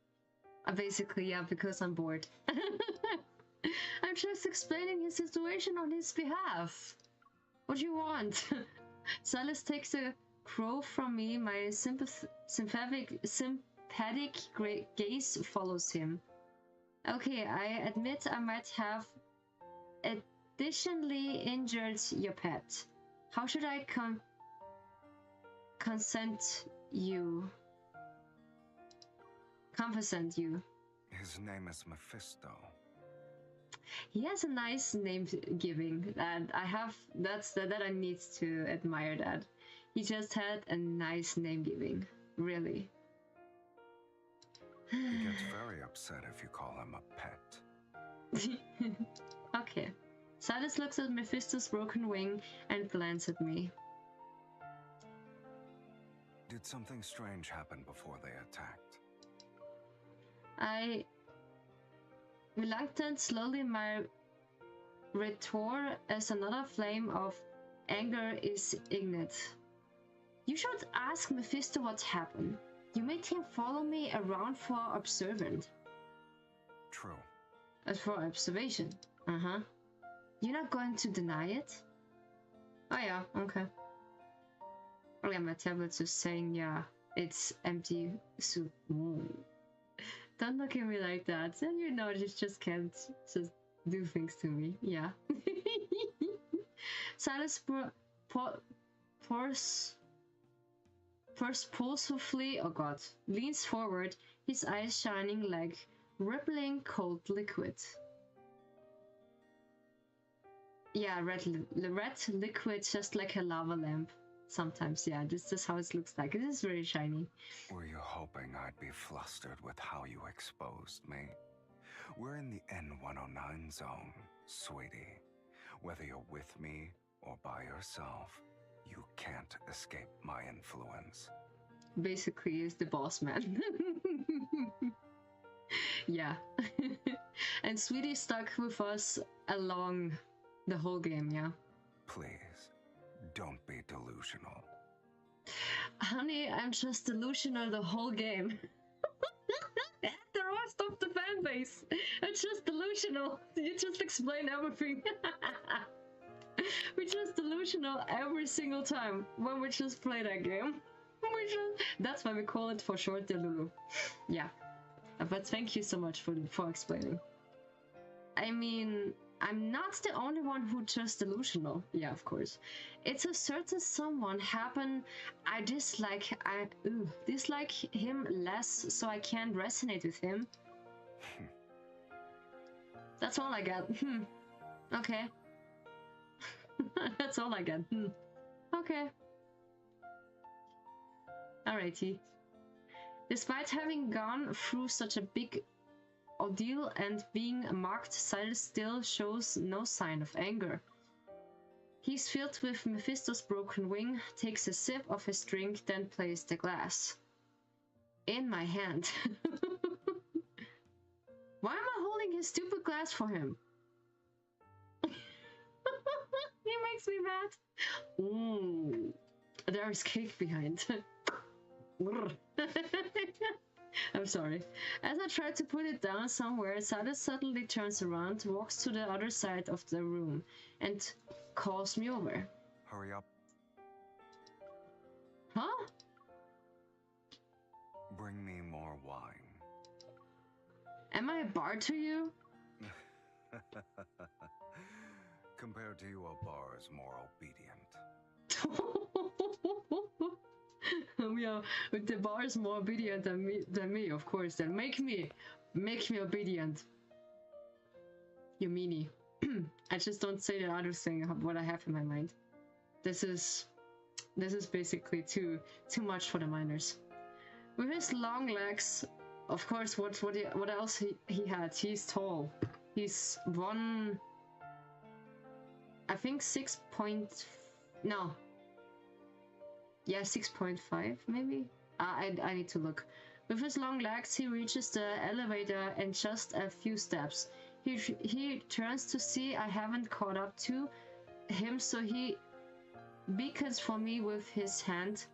Basically, yeah, because I'm bored. I'm just explaining his situation on his behalf. What do you want? Silas takes a crow from me. My sympathetic gaze follows him. Okay, I admit I might have additionally injured your pet. How should I compensate you? His name is Mephisto. He has a nice name giving that I need to admire that. He just had a nice name giving, really. He gets very upset if you call him a pet. Okay. Silas looks at Mephisto's broken wing and glances at me. Did something strange happen before they attacked? I reluctant slowly my retort as another flame of anger is ignited. You should ask Mephisto what happened. You made him follow me around for observant. True. As for observation. Uh-huh. You're not going to deny it? Oh yeah, okay. Oh yeah, my tablet's just saying, yeah, it's empty soup. Don't look at me like that. Then you know you just can't just do things to me. Yeah. Silas pulsively, oh god, leans forward, his eyes shining like rippling cold liquid. Yeah, red liquid, just like a lava lamp. Sometimes, yeah, this is how it looks like. It is very shiny. Were you hoping I'd be flustered with how you exposed me? We're in the N109 zone, sweetie. Whether you're with me or by yourself, you can't escape my influence. Basically, is the boss man. Yeah. And Sweetie stuck with us along the whole game, yeah? Please, don't be delusional. Honey, I'm just delusional the whole game. The rest of the fan base. I'm just delusional. You just explain everything. We're just delusional every single time when we just play that game. That's why we call it for short Delulu. Yeah. But thank you so much for explaining. I mean, I'm not the only one who just delusional. Yeah, of course. It's a certain someone happen. I dislike him less, so I can't resonate with him. That's all I got. Okay. That's all I got. Okay. Alrighty. Despite having gone through such a big ordeal and being marked, Silas still shows no sign of anger. He's filled with Mephisto's broken wing, takes a sip of his drink, then places the glass in my hand. Why am I holding his stupid glass for him? He makes me mad. There is cake behind. I'm sorry. As I try to put it down somewhere, Silas suddenly turns around, walks to the other side of the room, and calls me over. Hurry up. Huh? Bring me more wine. Am I a bar to you? Compared to you, a bar is more obedient. Yeah, the bar is more obedient than me, of course. Then make me obedient. You meanie. I just don't say the other thing what I have in my mind. This is basically too much for the minors. With his long legs, of course. What else he had? He's tall. He's one. I think 6 point. No. Yeah, 6.5 maybe. I need to look. With his long legs, he reaches the elevator in just a few steps. He turns to see I haven't caught up to him, so he beckons for me with his hand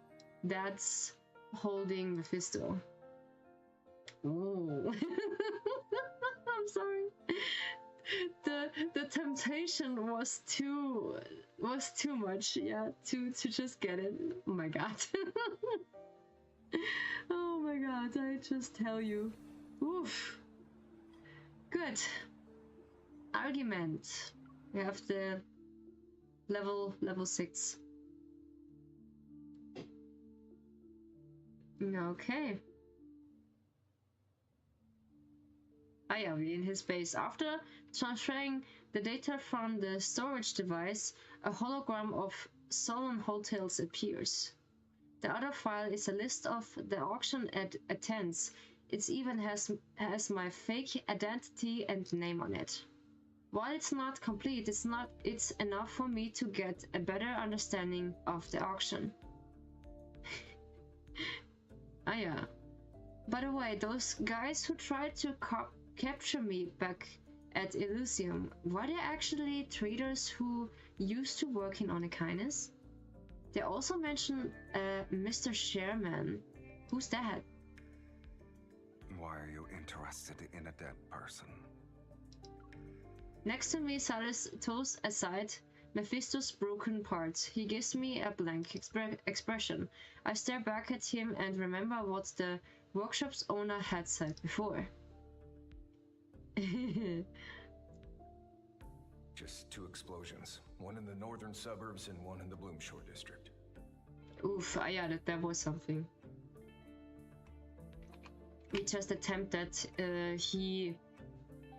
that's holding Mephisto. Oh. I'm sorry. The temptation was too much, yeah, to just get it. Oh my god. Oh my god, I just tell you. Oof. Good. Argument. We have the level 6. Okay. Ah yeah, we're in his base. After transferring the data from the storage device, a hologram of Solon hotels appears. The other file is a list of the auction attends. It even has my fake identity and name on it. While it's not complete, it's enough for me to get a better understanding of the auction. Ah yeah. By the way, those guys who tried to capture me back at Elysium, were they actually traders who used to work in Onekines? They also mention Mr. Sherman. Who's that? Why are you interested in a dead person? Next to me, Silas toes aside Mephisto's broken parts. He gives me a blank expression. I stare back at him and remember what the workshop's owner had said before. Just 2 explosions. One in the northern suburbs and one in the Bloomshore district. Oof, yeah, that was something. We just attempt that he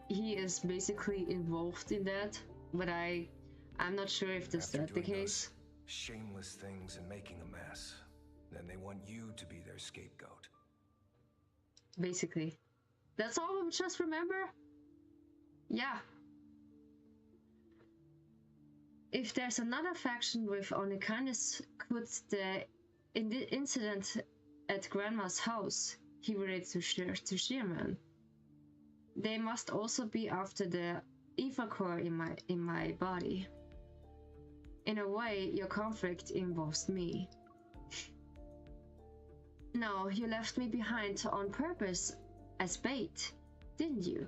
is basically involved in that, but I'm not sure if that's the case. Shameless things and making a mess. Then they want you to be their scapegoat. Basically. That's all we just remember? Yeah. If there's another faction with Onekanis, could the incident at Grandma's house he related to Sherman? They must also be after the Eva core in my body. In a way, your conflict involves me. No, you left me behind on purpose as bait, didn't you?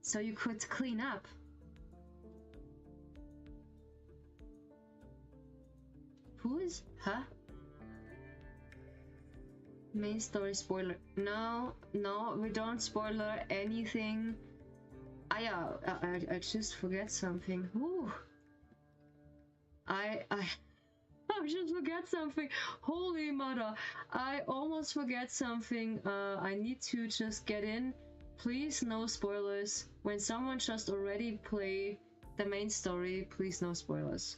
So you could clean up. Who is? Huh? Main story spoiler. No, we don't spoiler anything. I just forget something. Ooh. I just forget something. Holy mother. I almost forget something. I need to just get in. Please, no spoilers. When someone just already play the main story, please no spoilers.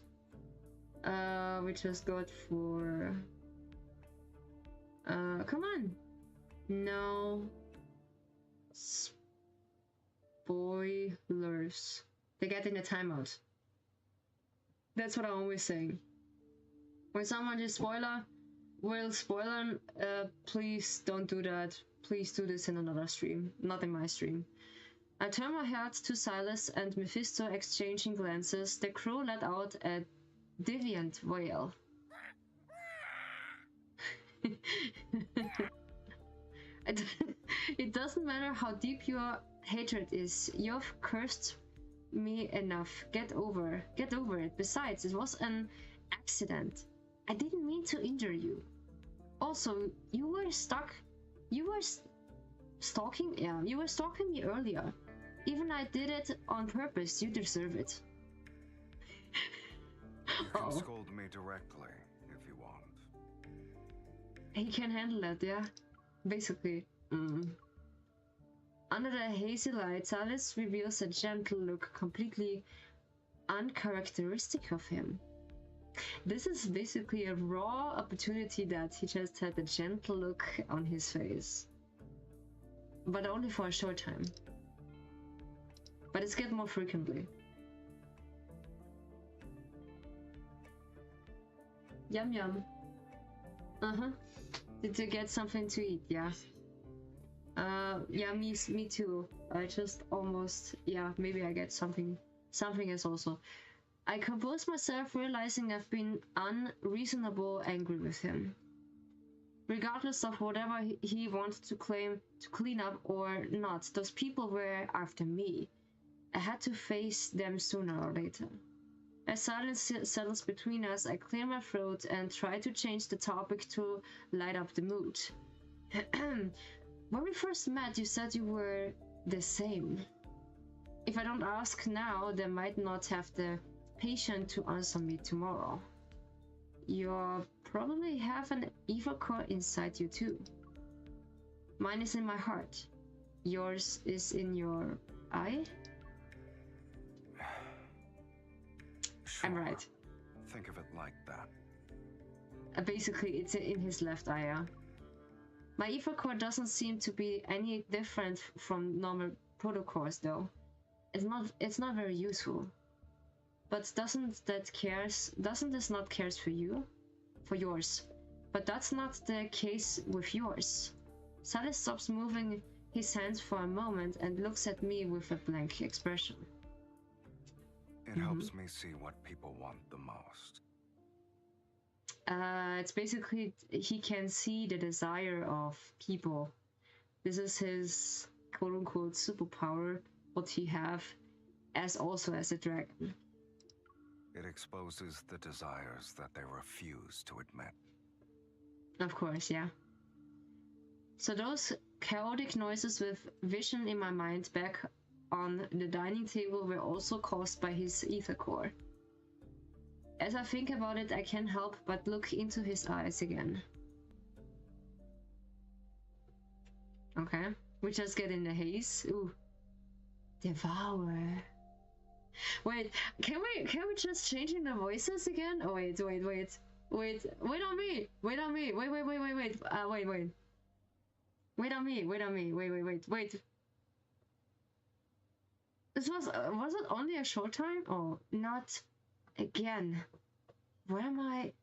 We just got for... come on. No spoilers. They get in a timeout. That's what I'm always saying. When someone is will spoiler, please don't do that. Please do this in another stream, not in my stream. I turn my head to Silas and Mephisto exchanging glances. The crew let out a deviant wail. It doesn't matter how deep your hatred is. You've cursed me enough. Get over it. Besides, it was an accident. I didn't mean to injure you. Also, you were stalking? Yeah, you were stalking me earlier. Even I did it on purpose. You deserve it. You can scold me directly if you want. He can handle it, yeah. Basically. Under the hazy light, Salis reveals a gentle look completely uncharacteristic of him. This is basically a raw opportunity that he just had a gentle look on his face. But only for a short time. But it's getting more frequently. Yum yum. Did you get something to eat? Yeah. Yeah, me too. I just almost, yeah, maybe I get something else also. I compose myself, realizing I've been unreasonable angry with him. Regardless of whatever he wanted to claim to clean up or not, those people were after me. I had to face them sooner or later. As silence settles between us, I clear my throat and try to change the topic to light up the mood. When we first met, you said you were the same. If I don't ask now, they might not have the patience to answer me tomorrow. You probably have an evil core inside you too. Mine is in my heart. Yours is in your eye? Sure. I'm right. Think of it like that. Basically, it's in his left eye, yeah. My evil core doesn't seem to be any different from normal protocols, though. It's not very useful. But doesn't this not cares for you? For yours. But that's not the case with yours. Salis stops moving his hands for a moment and looks at me with a blank expression. It helps me see what people want the most. It's basically he can see the desire of people. This is his quote-unquote superpower, what he have, as a dragon. It exposes the desires that they refuse to admit. Of course, yeah. So those chaotic noises with vision in my mind back on the dining table were also caused by his ether core. As I think about it, I can't help but look into his eyes again. Okay, we just get in the haze. Ooh. Devour. Wait, can we just change in the voices again? Oh wait on me. Wait on me. Wait on me. Wait on me. Wait. This was it only a short time? Oh, not again. Where am I?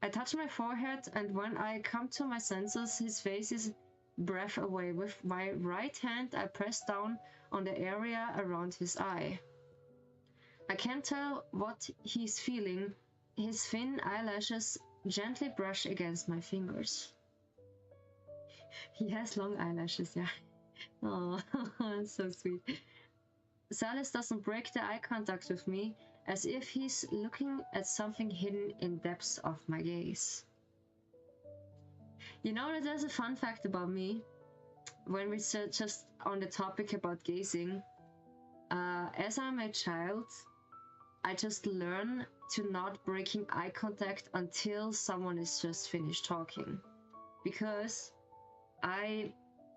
I touch my forehead, and when I come to my senses, his face is breath away. With my right hand, I press down on the area around his eye. I can't tell what he's feeling. His thin eyelashes gently brush against my fingers. He has long eyelashes, yeah. Oh, so sweet. Salis doesn't break the eye contact with me, as if he's looking at something hidden in depths of my gaze. You know that there's a fun fact about me, when we're just on the topic about gazing. As I'm a child, I just learn to not breaking eye contact until someone is just finished talking. Because I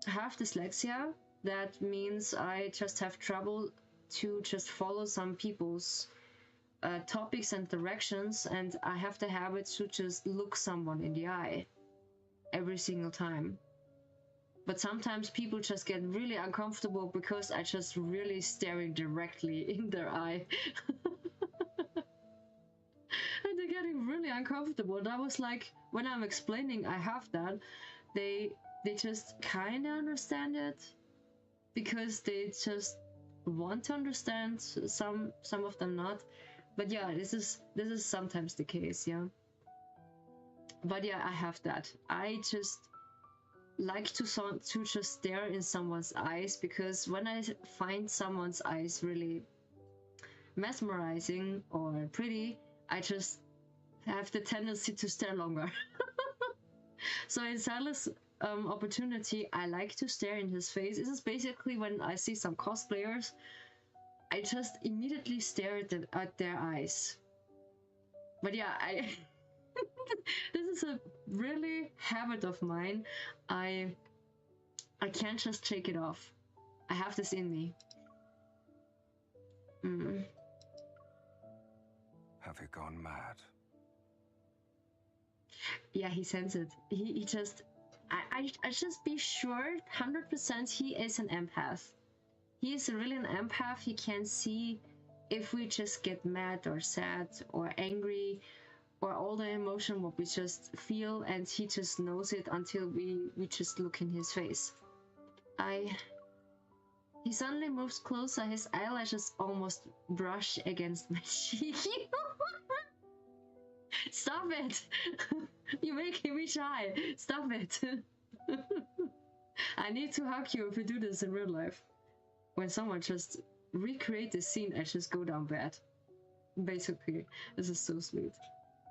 have dyslexia, that means I just have trouble to just follow some people's topics and directions, and I have the habit to just look someone in the eye every single time. But sometimes people just get really uncomfortable because I just really staring directly in their eye. And they're getting really uncomfortable. That was like, when I'm explaining I have that, they just kind of understand it because they just want to understand. Some of them not, but yeah, this is sometimes the case, yeah. But yeah, I have that. I just like to just stare in someone's eyes, because when I find someone's eyes really mesmerizing or pretty, I just have the tendency to stare longer. So in Silas' opportunity, I like to stare in his face. This is basically when I see some cosplayers, I just immediately stare at their eyes. But yeah, this is a really habit of mine. I can't just shake it off. I have this in me. Have you gone mad? Yeah, he sends it. He just... I just be sure 100% he is an empath. He is really an empath. He can see if we just get mad or sad or angry or all the emotion what we just feel, and he just knows it until we just look in his face. He suddenly moves closer. His eyelashes almost brush against my cheek. Stop it! You're making me shy. Stop it. I need to hug you if we do this in real life. When someone just recreate this scene, I just go down bad. Basically, this is so sweet.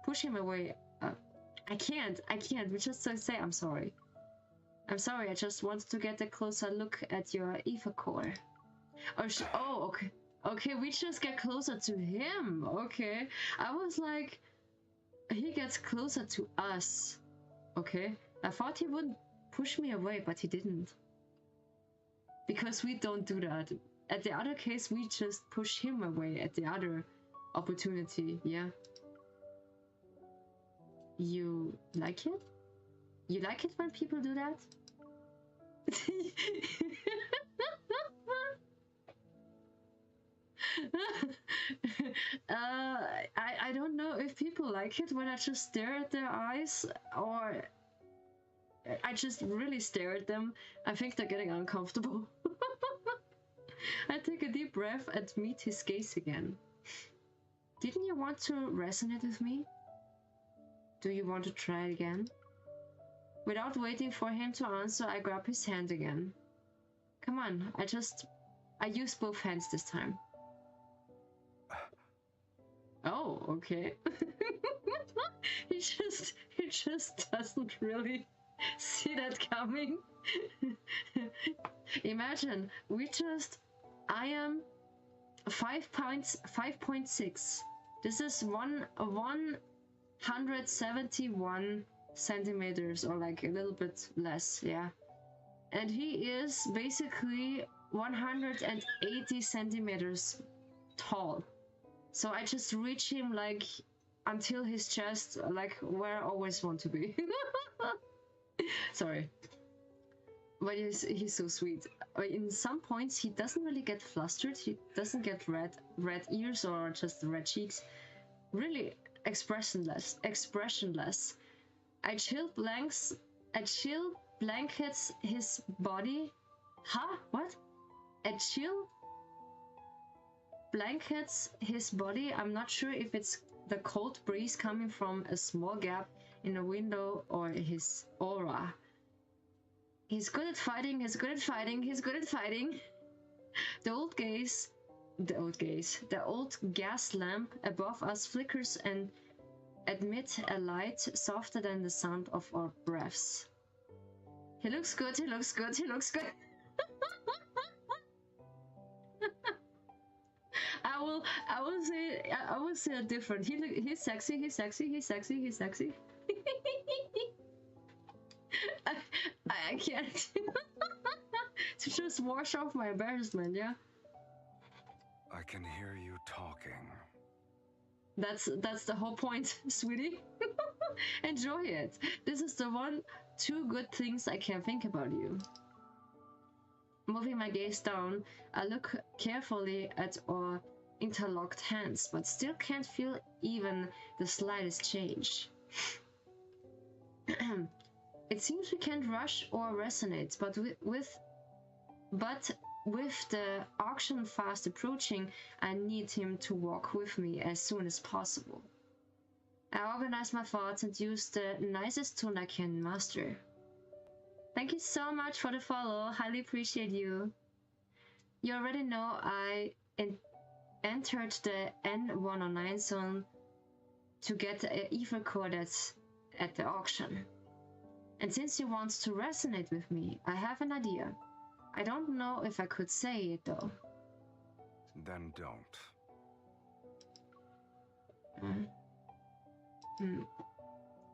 Push him away. I can't. We just say I'm sorry. I'm sorry, I just wanted to get a closer look at your Eva core. Oh, okay. Okay, we just get closer to him. Okay. I was like, he gets closer to us. Okay. I thought he would push me away, but he didn't. Because we don't do that. At the other case, we just push him away at the other opportunity. Yeah. You like it? You like it when people do that? I don't know if people like it when I just stare at their eyes, or I just really stare at them. I think they're getting uncomfortable. I take a deep breath and meet his gaze again. Didn't you want to resonate with me? Do you want to try it again? Without waiting for him to answer, I grab his hand again. Come on, I use both hands this time. Oh, okay. he just doesn't really see that coming. Imagine, I am 5.6. This is 171 centimeters, or like a little bit less, yeah. And he is basically 180 centimeters tall. So I just reach him like until his chest, like where I always want to be. Sorry. But he's so sweet. In some points he doesn't really get flustered. He doesn't get red ears or just red cheeks. Really expressionless. I chill blankets his body. Huh? What? A chill blankets his body. I'm not sure if it's the cold breeze coming from a small gap in a window or his aura. He's good at fighting. The old gas lamp above us flickers and admit a light softer than the sound of our breaths. He looks good. I will say it different. He's sexy. I can't to just wash off my embarrassment, yeah? I can hear you talking. That's the whole point, sweetie. Enjoy it. This is the two good things I can think about you. Moving my gaze down, I look carefully at our interlocked hands, but still can't feel even the slightest change. It seems we can't rush or resonate, but with the auction fast approaching, I need him to walk with me as soon as possible. I organize my thoughts and use the nicest tone I can master. Thank you so much for the follow. Highly appreciate you. You already know I entered the N109 zone to get an ether core that's at the auction. And since you want to resonate with me, I have an idea. I don't know if I could say it though. Then don't.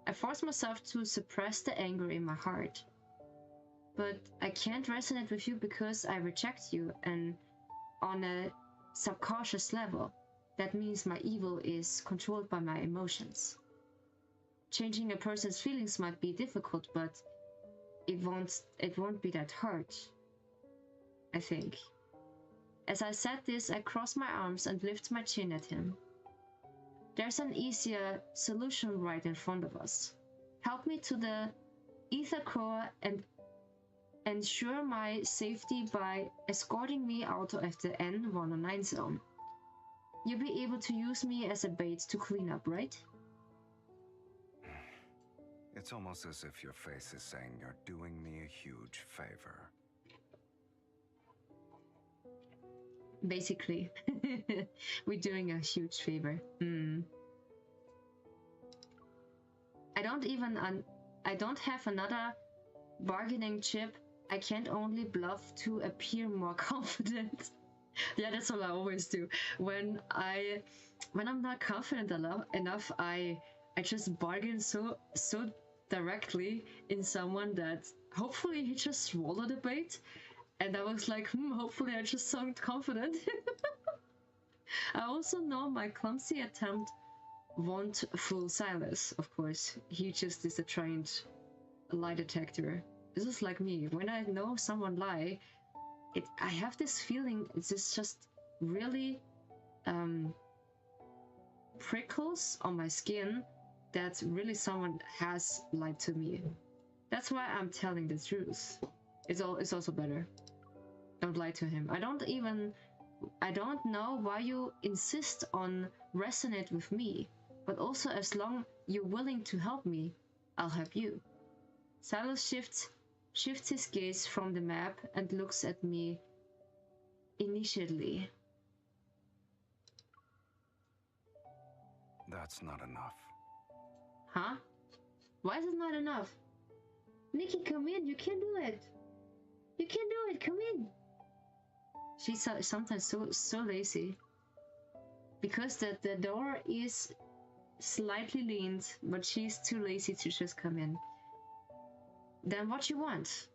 I force myself to suppress the anger in my heart. But I can't resonate with you because I reject you, and on a subconscious level, that means my evil is controlled by my emotions. Changing a person's feelings might be difficult, but it won't be that hard, I think. As I said this, I cross my arms and lift my chin at him. There's an easier solution right in front of us. Help me to the ether core and ensure my safety by escorting me out of the N109 zone. You'll be able to use me as a bait to clean up, right? It's almost as if your face is saying you're doing me a huge favor. Basically, we're doing a huge favor. I don't have another bargaining chip. I can't only bluff to appear more confident. Yeah, that's what I always do. When I'm not confident enough, I just bargain so directly in someone that hopefully he just swallowed a bait. And I was like, hopefully I just sound confident. I also know my clumsy attempt won't fool Silas, of course. He just is a trained lie detector. This is like me. When I know someone lie, I have this feeling it's just really prickles on my skin that really someone has lied to me. That's why I'm telling the truth. It's also better. Don't lie to him. I don't know why you insist on resonate with me, but also as long you're willing to help me, I'll help you. Silas shifts his gaze from the map and looks at me initially. That's not enough. Huh? Why is it not enough? Nikki, come in. You can do it. You can do it. Come in. She's sometimes so lazy. Because the door is slightly leaned, but she's too lazy to just come in. Then what you want?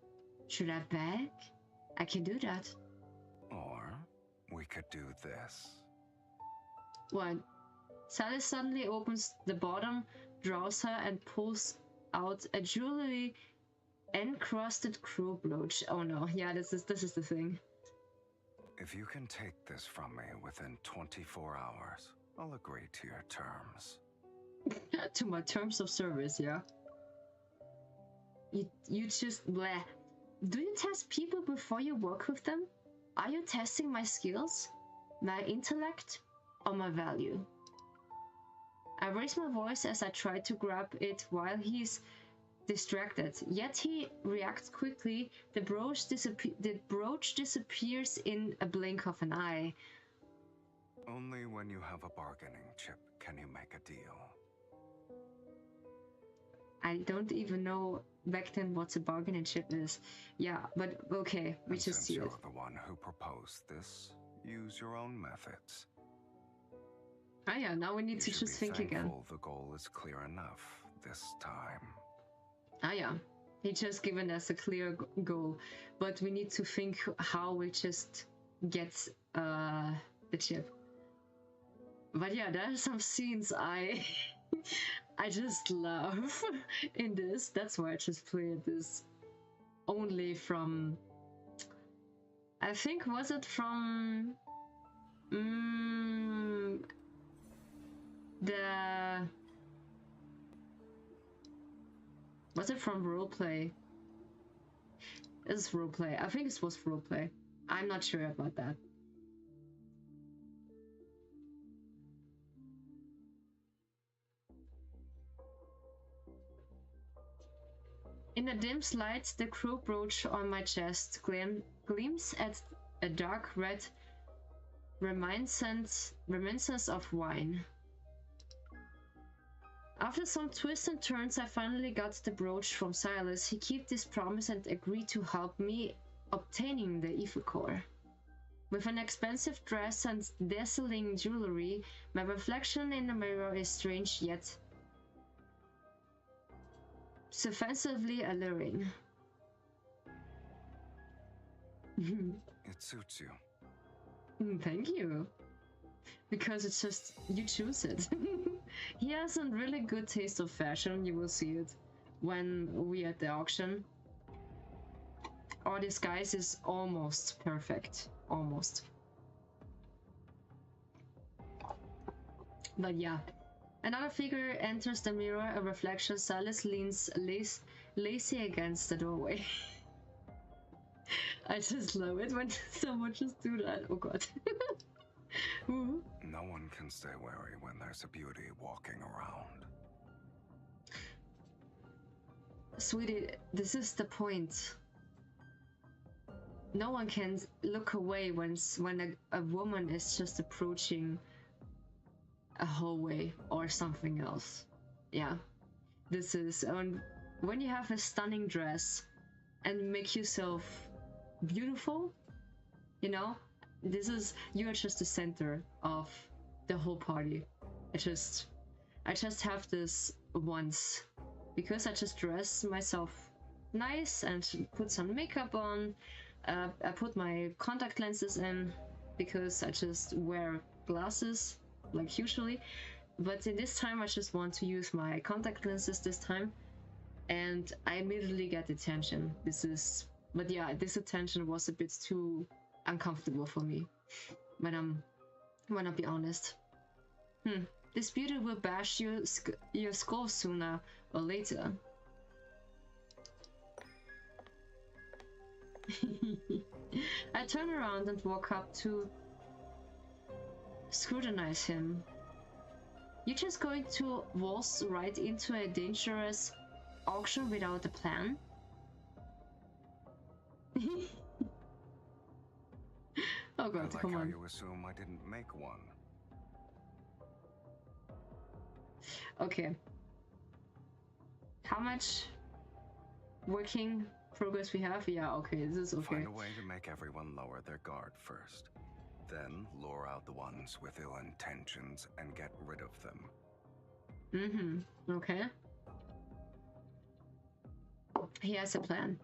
Should I beg? I can do that. Or we could do this. What? Sally suddenly opens the bottom drawser and pulls out a jewelry encrusted crow brooch. Oh no, yeah, this is the thing. If you can take this from me within 24 hours, I'll agree to your terms. To my terms of service, yeah. You just bleh. Do you test people before you work with them? Are you testing my skills, my intellect, or my value? I raise my voice as I try to grab it while he's distracted, yet he reacts quickly. The brooch disappears in a blink of an eye. Only when you have a bargaining chip can you make a deal. I don't even know back then what a bargaining chip is. Yeah, but okay, we just see it. Since you're the one who proposed this, use your own methods. Ah yeah, now we need to just think again. The goal is clear enough this time. Ah yeah, he just given us a clear goal, but we need to think how we just get the chip. But yeah, there are some scenes I just love in this. That's why I just played this only from, I think, was it from was it from roleplay? It's roleplay. I think it was roleplay. I'm not sure about that. In a dim light, the crow brooch on my chest gleams at a dark red reminiscence of wine. After some twists and turns, I finally got the brooch from Silas. He kept his promise and agreed to help me obtaining the evil core. With an expensive dress and dazzling jewelry, my reflection in the mirror is strange yet offensively alluring. It suits you. Thank you. Because it's just, you choose it. He has a really good taste of fashion, you will see it when we at the auction. Our disguise is almost perfect. Almost. But yeah. Another figure enters the mirror, a reflection. Silas leans lazy against the doorway. I just love it when someone just do that. Oh god. Ooh. No one can stay wary when there's a beauty walking around. Sweetie, this is the point. No one can look away when a woman is just approaching a hallway or something else. Yeah. This is when you have a stunning dress and make yourself beautiful, you know, you're just the center of the whole party. I just have this once because I just dress myself nice and put some makeup on. I put my contact lenses in because I just wear glasses like usually, but in this time I just want to use my contact lenses this time, and I immediately get attention. But yeah, this attention was a bit too uncomfortable for me when I'll be honest. This beauty will bash your skull sooner or later. I turn around and walk up to scrutinize him. You're just going to waltz right into a dangerous auction without a plan? Oh god, I like come how on. you assume I didn't make one. Okay. How much working progress we have? Yeah, okay, this is okay. Find a way to make everyone lower their guard first. Then lure out the ones with ill intentions and get rid of them. Okay. He has a plan.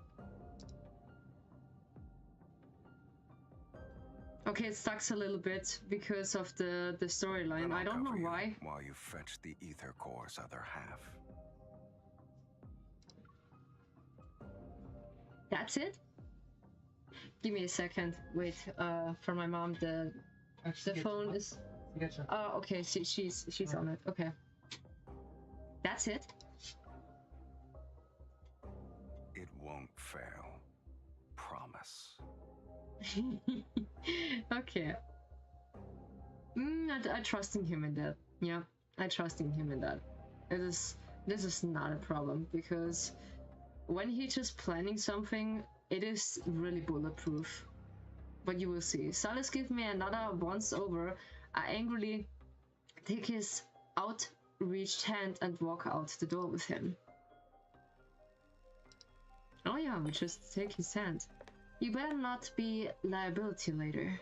Okay, it sucks a little bit because of the storyline. I don't know why. While you fetch the ether core's other half. That's it? Give me a second. Wait, for my mom, the phone is. Oh, okay. She's on it. Okay. That's it. It won't fail. Promise. Okay. I trust in him in that. Yeah, I trust in him in that. This is not a problem because when he's just planning something, it is really bulletproof. But you will see. Silas gives me another once over. I angrily take his outreached hand and walk out the door with him. Oh yeah, we just take his hand. You better not be liability later.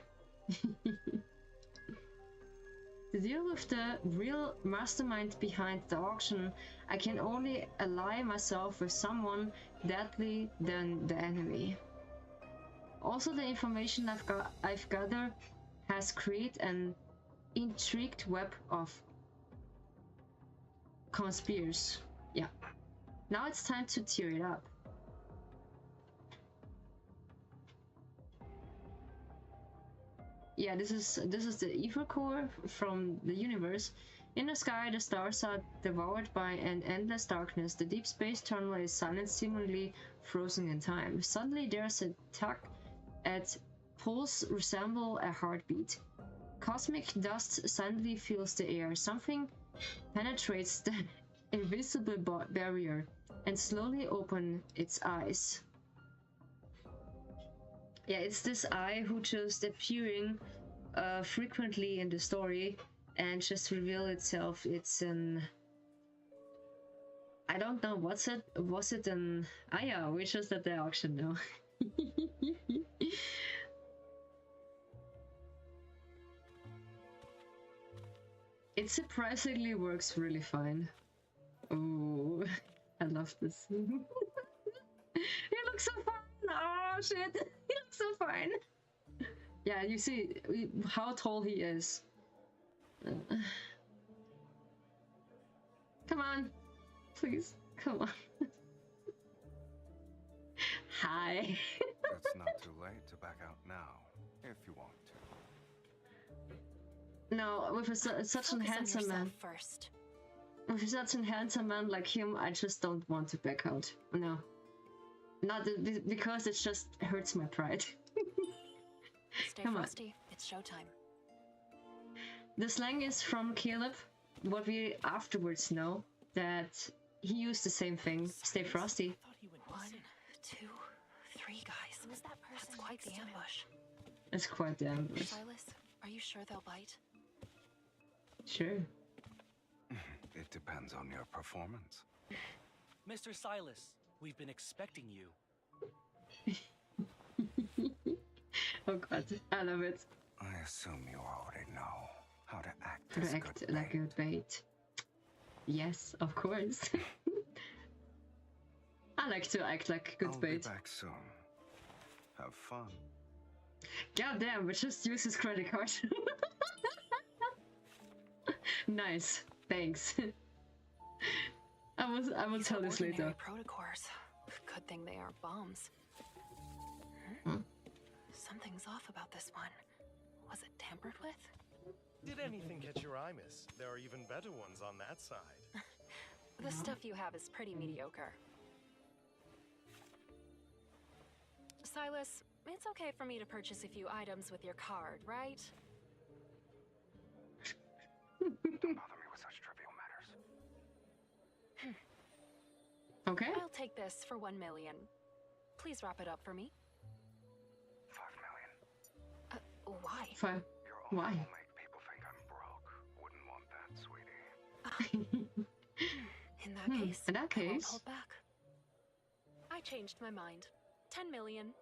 To deal with the real mastermind behind the auction, I can only ally myself with someone deadly than the enemy. Also, the information I've gathered has created an intricate web of conspirators. Yeah. Now it's time to tear it up. Yeah, this is the evil core from the universe. In the sky, the stars are devoured by an endless darkness. The deep space tunnel is silent, seemingly frozen in time. Suddenly, there's a tug at pulse resemble a heartbeat. Cosmic dust suddenly fills the air. Something penetrates the invisible barrier, and slowly open its eyes. Yeah, it's this eye who just appearing frequently in the story and just reveal itself. It's an... I don't know, what's it? Was it an... Ah yeah, we're just at the auction now. It surprisingly works really fine. Oh, I love this. He looks so fine! Oh shit! He looks so fine! Yeah, you see how tall he is. Come on! Please, come on. Hi! It's not too late to back out now, if you want to. No, with such a handsome man. First. With such a handsome man like him, I just don't want to back out. No. Not because it just hurts my pride. Stay Come frosty. on. It's showtime. The slang is from Caleb. What we afterwards know that he used the same thing. Stay frosty. 1, 2, 3 guys. Who's that person? That's quite the ambush. It's quite the ambush. Silas, are you sure they'll bite? Sure. It depends on your performance. Mr. Silas, we've been expecting you. Oh god, I love it. I assume you already know how to act To as act good like bait. a bait. Yes, of course. I like to act like good I'll bait. be back soon. Have fun. God damn, but just use his credit card. Nice, thanks. I will tell this later. Protocors. Good thing they aren't bombs. Something's off about this one. Was it tampered with? Did anything catch your eye, miss? There are even better ones on that side. The stuff you have is pretty mediocre. Silas, it's okay for me to purchase a few items with your card, right? Don't bother me with such trivial matters. Okay. I'll take this for 1 million. Please wrap it up for me. 5 million. Why? Fine. Your Why? offer will make people think I'm broke. Wouldn't want that, sweetie. In that case, in that I won't case. hold back. I changed my mind. 10 million.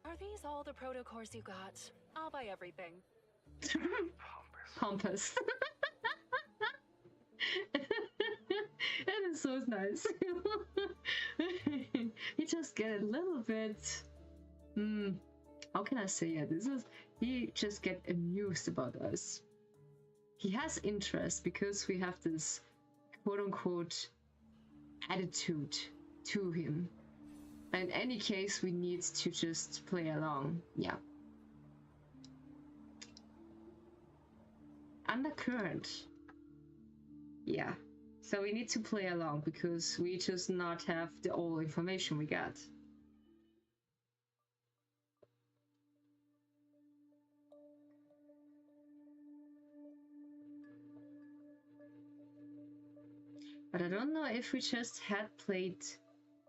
Are these all the protocors you got? I'll buy everything. Pompous. That is so nice. He just get a little bit. How can I say it? He just get amused about us. He has interest because we have this quote-unquote attitude to him. In any case, we need to just play along. Yeah. Undercurrent. Yeah. So we need to play along because we just not have the all information we got. But I don't know if we just had played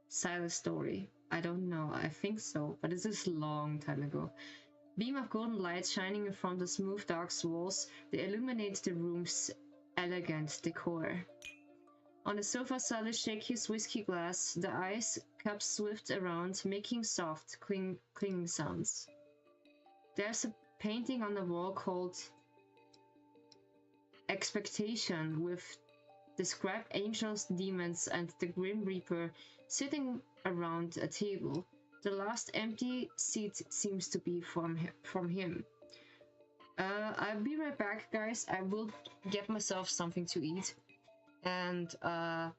Silas' story. I don't know. I think so, but this is a long time ago. Beam of golden light shining from the smooth dark walls, they illuminate the room's elegant decor. On the sofa, Silas shakes his whiskey glass. The ice cups swift around, making soft, clinking sounds. There's a painting on the wall called Expectation, with described angels, demons, and the Grim Reaper sitting around a table. The last empty seat seems to be from him. I'll be right back, guys. I will get myself something to eat, and I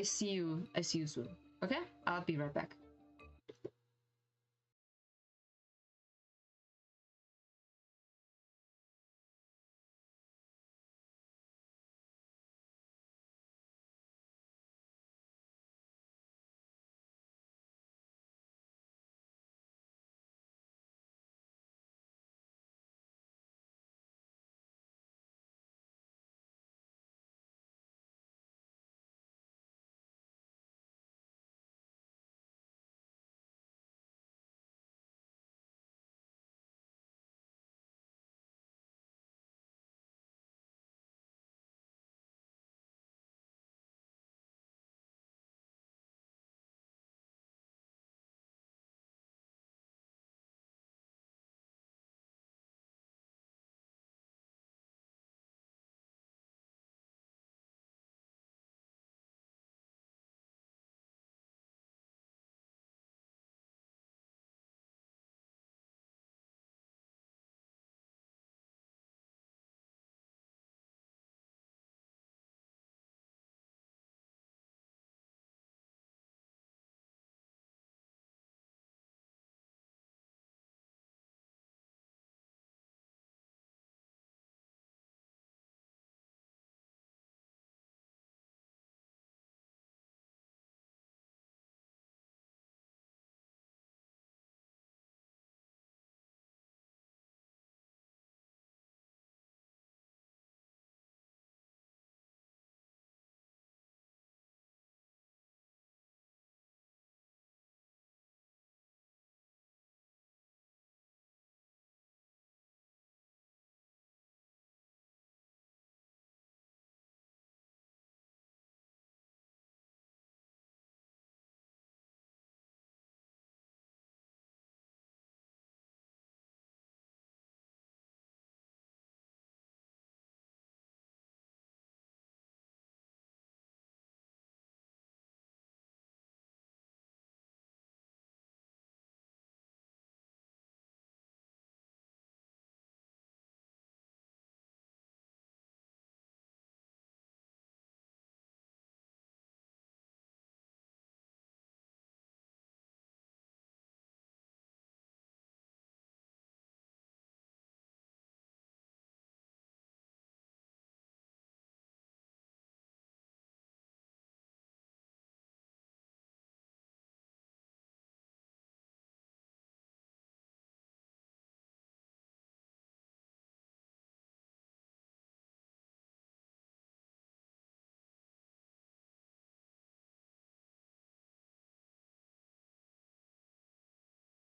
see you soon. Okay? I'll be right back.